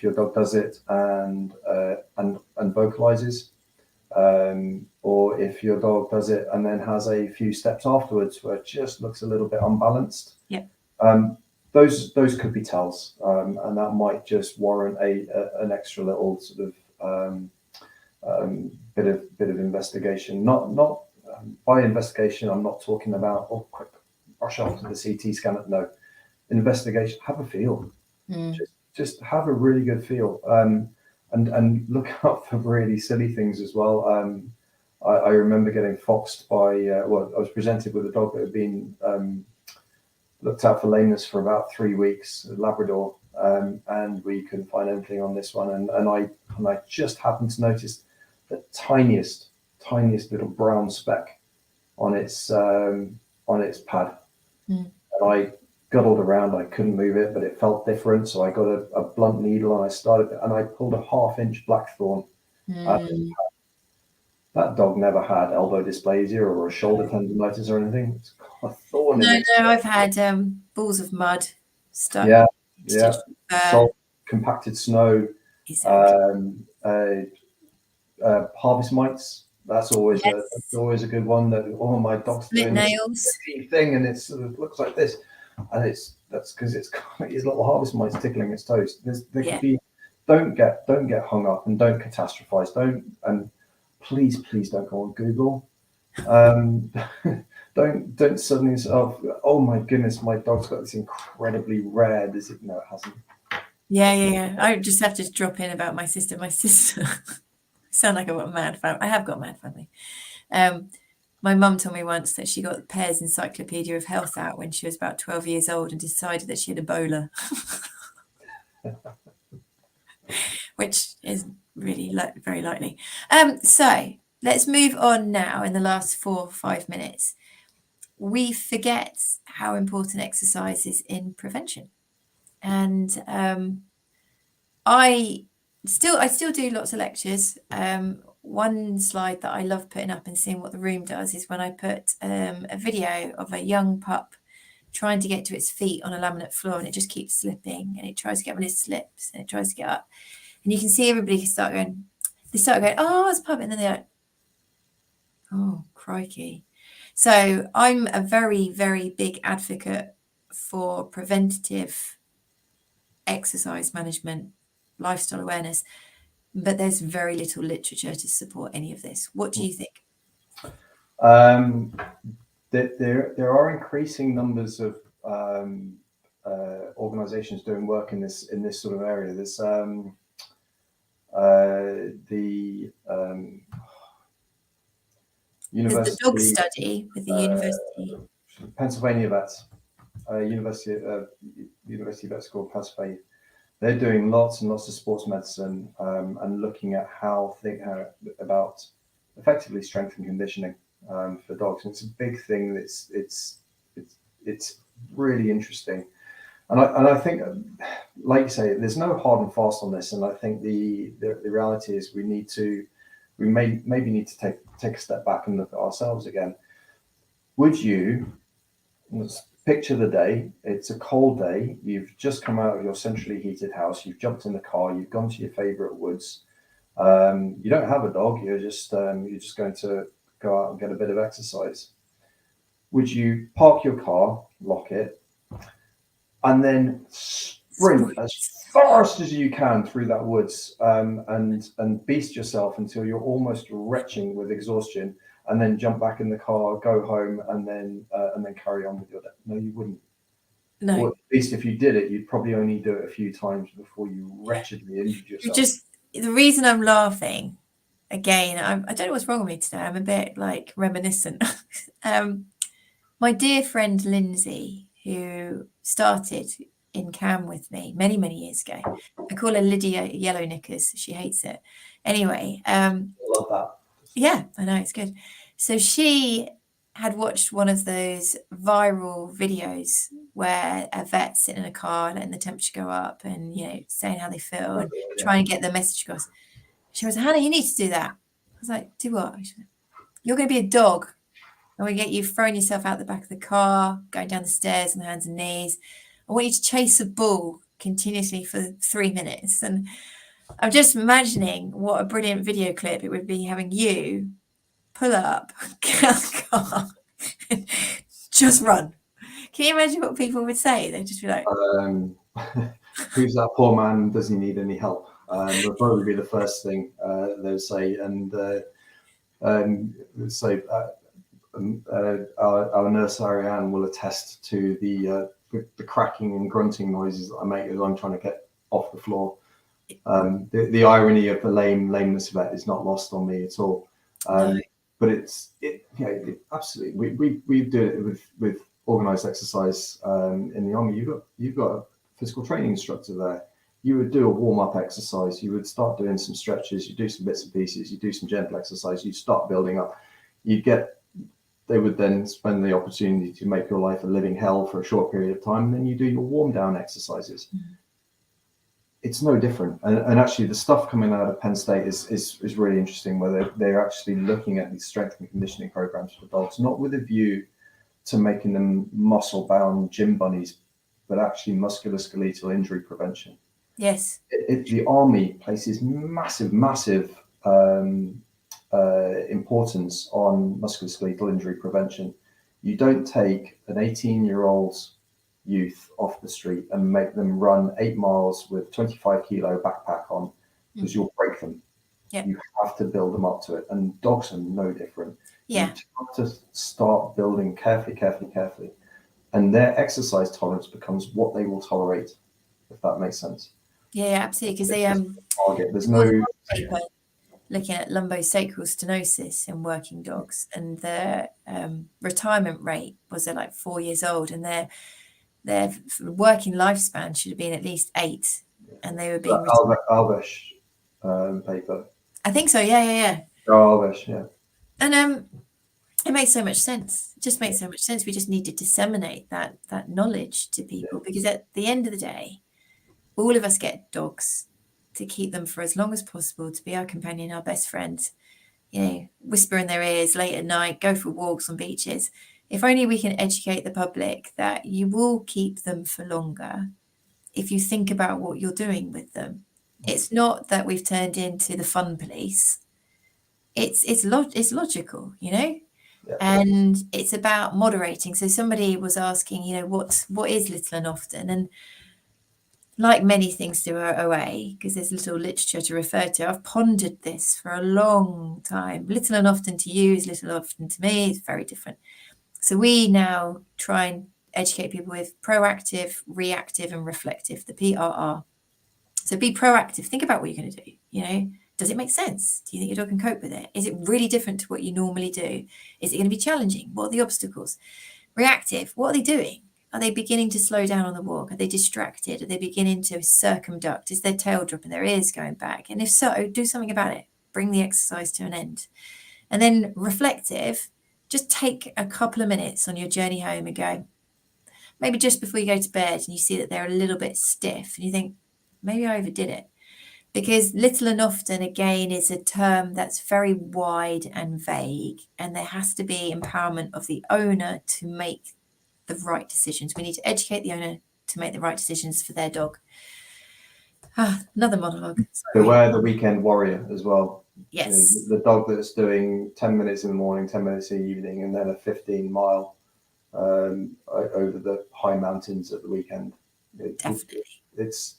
your dog does it and vocalizes, or if your dog does it and then has a few steps afterwards where it just looks a little bit unbalanced. Yeah. Those could be tells, and that might just warrant an extra little sort of bit of investigation. Not by investigation, I'm not talking about quick rush off to the CT scan. No, investigation. Have a feel. Just have a really good feel. And look out for really silly things as well. I remember getting foxed by, I was presented with a dog that had been looked at for lameness for about 3 weeks, a Labrador, and we couldn't find anything on this one. And I just happened to notice the tiniest little brown speck on its pad. And I guttled around, I couldn't move it, but it felt different. So I got a blunt needle and I pulled a 1/2-inch blackthorn. That dog never had elbow dysplasia or a shoulder tendonitis or anything. It's got a thorn in it. No, I've had balls of mud stuck. Yeah. Salt, compacted snow, harvest mites. That's always a good one. That my dog's doing nails thing, and it sort of looks like this, and that's because it's got these little harvest mites tickling its toes. There could be. Don't get hung up and don't catastrophize. Please don't go on Google. Don't suddenly say, oh my goodness, my dog's got this incredibly rare disease. No, it hasn't. Yeah. I just have to drop in about my sister. My sister. Sound like I've got a mad family. I have got a mad family. My mum told me once that she got Pear's Encyclopedia of Health out when she was about 12 years old and decided that she had Ebola, which is really very likely. So let's move on now in the last 4 or 5 minutes. We forget how important exercise is in prevention. And I still do lots of lectures. One slide that I love putting up and seeing what the room does is when I put a video of a young pup trying to get to its feet on a laminate floor, and it just keeps slipping, and it tries to get on, it slips, and it tries to get up. And you can see everybody start going, oh, it's a pup. And then they're like, oh, crikey. So I'm a very, very big advocate for preventative exercise management, lifestyle awareness, but there's very little literature to support any of this. What do you think? There are increasing numbers of organizations doing work in this sort of area. There's the university, the dog study with the university, Pennsylvania Vets, University Vet School, Pennsylvania. They're doing lots and lots of sports medicine and looking at how about effectively strength and conditioning for dogs. And it's a big thing. It's really interesting. And I think, like you say, there's no hard and fast on this. And I think the reality is we maybe need to take a step back and look at ourselves again. Would you, let's picture the day, it's a cold day, you've just come out of your centrally heated house, you've jumped in the car, you've gone to your favorite woods, you don't have a dog, you're just going to go out and get a bit of exercise. Would you park your car, lock it, and then sprint as fast as you can through that woods, and beast yourself until you're almost retching with exhaustion, and then jump back in the car, go home, and then carry on with your day? No, you wouldn't. No. Or at least if you did it, you'd probably only do it a few times before you wretchedly injured yourself. The reason I'm laughing, again, I don't know what's wrong with me today. I'm a bit like reminiscent. My dear friend Lindsay, who started in CAM with me many, many years ago. I call her Lydia Yellow Knickers. She hates it. Anyway. I love that. Yeah, I know, it's good. So she had watched one of those viral videos where a vet sitting in a car, letting the temperature go up and, saying how they feel and trying to get the message across. She was, Hannah, you need to do that. I was like, do what? She said, you're going to be a dog. And we get you throwing yourself out the back of the car, going down the stairs on the hands and knees. I want you to chase a bull continuously for 3 minutes. And I'm just imagining what a brilliant video clip it would be having you pull up, just run. Can you imagine what people would say? They'd just be like, who's that poor man? Does he need any help? Would probably be the first thing they would say. And so our nurse Ariane will attest to the cracking and grunting noises that I make as I'm trying to get off the floor. The irony of the lameness vet is not lost on me at all. no. But absolutely. We do it with organized exercise in the army. You've got a physical training instructor there. You would do a warm-up exercise. You would start doing some stretches. You do some bits and pieces. You do some gentle exercise. You start building up. They would then spend the opportunity to make your life a living hell for a short period of time. And then you do your warm-down exercises. Mm-hmm. It's no different. And actually, the stuff coming out of Penn State is really interesting, where they're actually looking at these strength and conditioning programs for dogs, not with a view to making them muscle-bound gym bunnies, but actually musculoskeletal injury prevention. Yes. The Army places massive importance on musculoskeletal injury prevention. You don't take an 18-year-old youth off the street and make them run 8 miles with 25-kilo backpack on, because you'll break them. Yep. You have to build them up to it. And dogs are no different. Yeah. You have to start building carefully. And their exercise tolerance becomes what they will tolerate, if that makes sense. Yeah, absolutely. Because they target. There's no paper looking at lumbosacral stenosis in working dogs, and their retirement rate was at like 4 years old, and their working lifespan should have been at least 8, and they were being Alvesh paper. I think so. Yeah. Alvesh, yeah. And it makes so much sense. It just makes so much sense. We just need to disseminate that knowledge to people, because at the end of the day, all of us get dogs to keep them for as long as possible, to be our companion, our best friend, whisper in their ears late at night, go for walks on beaches. If only we can educate the public that you will keep them for longer if you think about what you're doing with them. It's not that we've turned into the fun police. It's logical, Yeah. And it's about moderating. So somebody was asking, what is little and often? And like many things to our OA, because there's little literature to refer to, I've pondered this for a long time. Little and often to you is little and often to me. It's very different. So we now try and educate people with proactive, reactive, and reflective, the PRR. So be proactive. Think about what you're going to do. Does it make sense? Do you think your dog can cope with it? Is it really different to what you normally do? Is it going to be challenging? What are the obstacles? Reactive. What are they doing? Are they beginning to slow down on the walk? Are they distracted? Are they beginning to circumduct? Is their tail dropping, their ears going back? And if so, do something about it. Bring the exercise to an end. And then reflective, just take a couple of minutes on your journey home and go, maybe just before you go to bed and you see that they're a little bit stiff and you think, maybe I overdid it. Because little and often, again, is a term that's very wide and vague, and there has to be empowerment of the owner to make the right decisions. We need to educate the owner to make the right decisions for their dog. Another monologue. Beware the weekend warrior as well. Yes. The dog that's doing 10 minutes in the morning, 10 minutes in the evening, and then a 15-mile over the high mountains at the weekend. Definitely. It's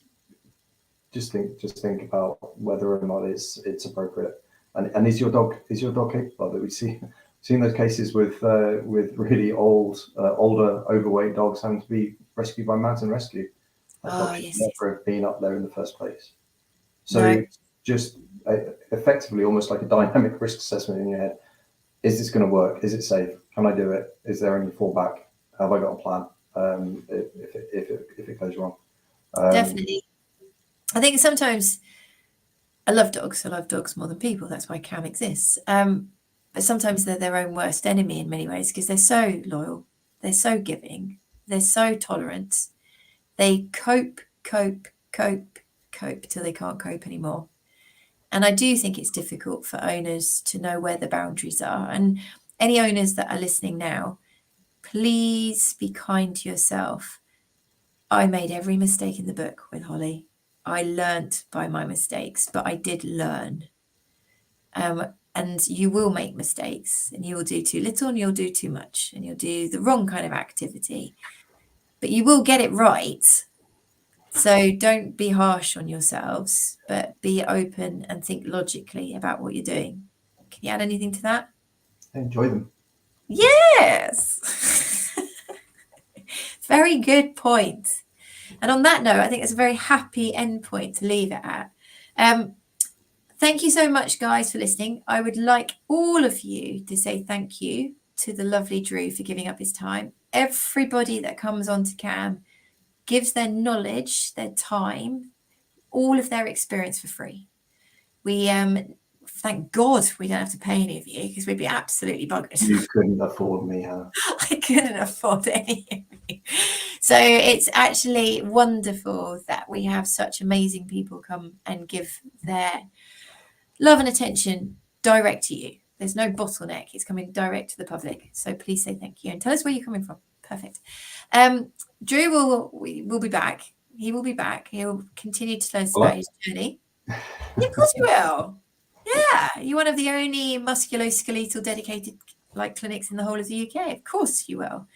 just think about whether or not it's appropriate. And is your dog capable? That we've seen those cases with really older overweight dogs having to be rescued by mountain rescue. That dog should never have been up there in the first place. So just effectively almost like a dynamic risk assessment in your head. Is this going to work? Is it safe? Can I do it? Is there any fallback? Have I got a plan if it goes wrong? Definitely. I think sometimes I love dogs. I love dogs more than people. That's why Cam exists. But sometimes they're their own worst enemy in many ways, because they're so loyal. They're so giving. They're so tolerant. They cope till they can't cope anymore. And I do think it's difficult for owners to know where the boundaries are. And any owners that are listening now, please be kind to yourself. I made every mistake in the book with Holly. I learnt by my mistakes, but I did learn. And you will make mistakes, and you will do too little, and you'll do too much, and you'll do the wrong kind of activity, but you will get it right. So don't be harsh on yourselves, but be open and think logically about what you're doing. Can you add anything to that? Enjoy them. Yes. Very good point. And on that note, I think it's a very happy end point to leave it at. Thank you so much, guys, for listening. I would like all of you to say thank you to the lovely Drew for giving up his time. Everybody that comes onto CAM gives their knowledge, their time, all of their experience for free. We thank God we don't have to pay any of you, because we'd be absolutely buggered. You couldn't afford me, huh? I couldn't afford any of you. So it's actually wonderful that we have such amazing people come and give their love and attention direct to you. There's no bottleneck. It's coming direct to the public. So please say thank you and tell us where you're coming from. Perfect. Drew will be back. He will be back. He'll continue to tell us about his journey. Yeah, of course you will. Yeah, you're one of the only musculoskeletal dedicated clinics in the whole of the UK. Of course you will.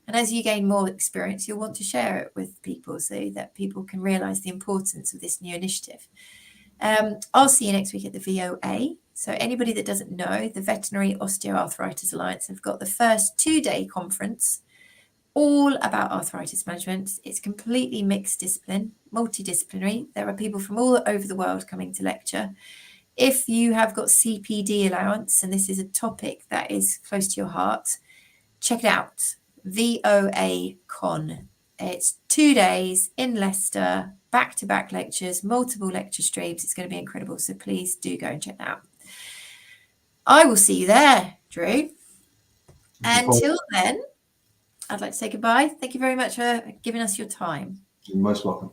And as you gain more experience, you'll want to share it with people so that people can realise the importance of this new initiative. I'll see you next week at the VOA. So anybody that doesn't know, the Veterinary Osteoarthritis Alliance have got the first 2-day conference all about arthritis management. It's completely mixed discipline, multidisciplinary. There are people from all over the world coming to lecture. If you have got CPD allowance and this is a topic that is close to your heart, check it out. VOA Con. It's 2 days in Leicester, back-to-back lectures, multiple lecture streams. It's going to be incredible. So please do go and check that out. I will see you there, Drew. Until then, I'd like to say goodbye. Thank you very much for giving us your time. You're most welcome.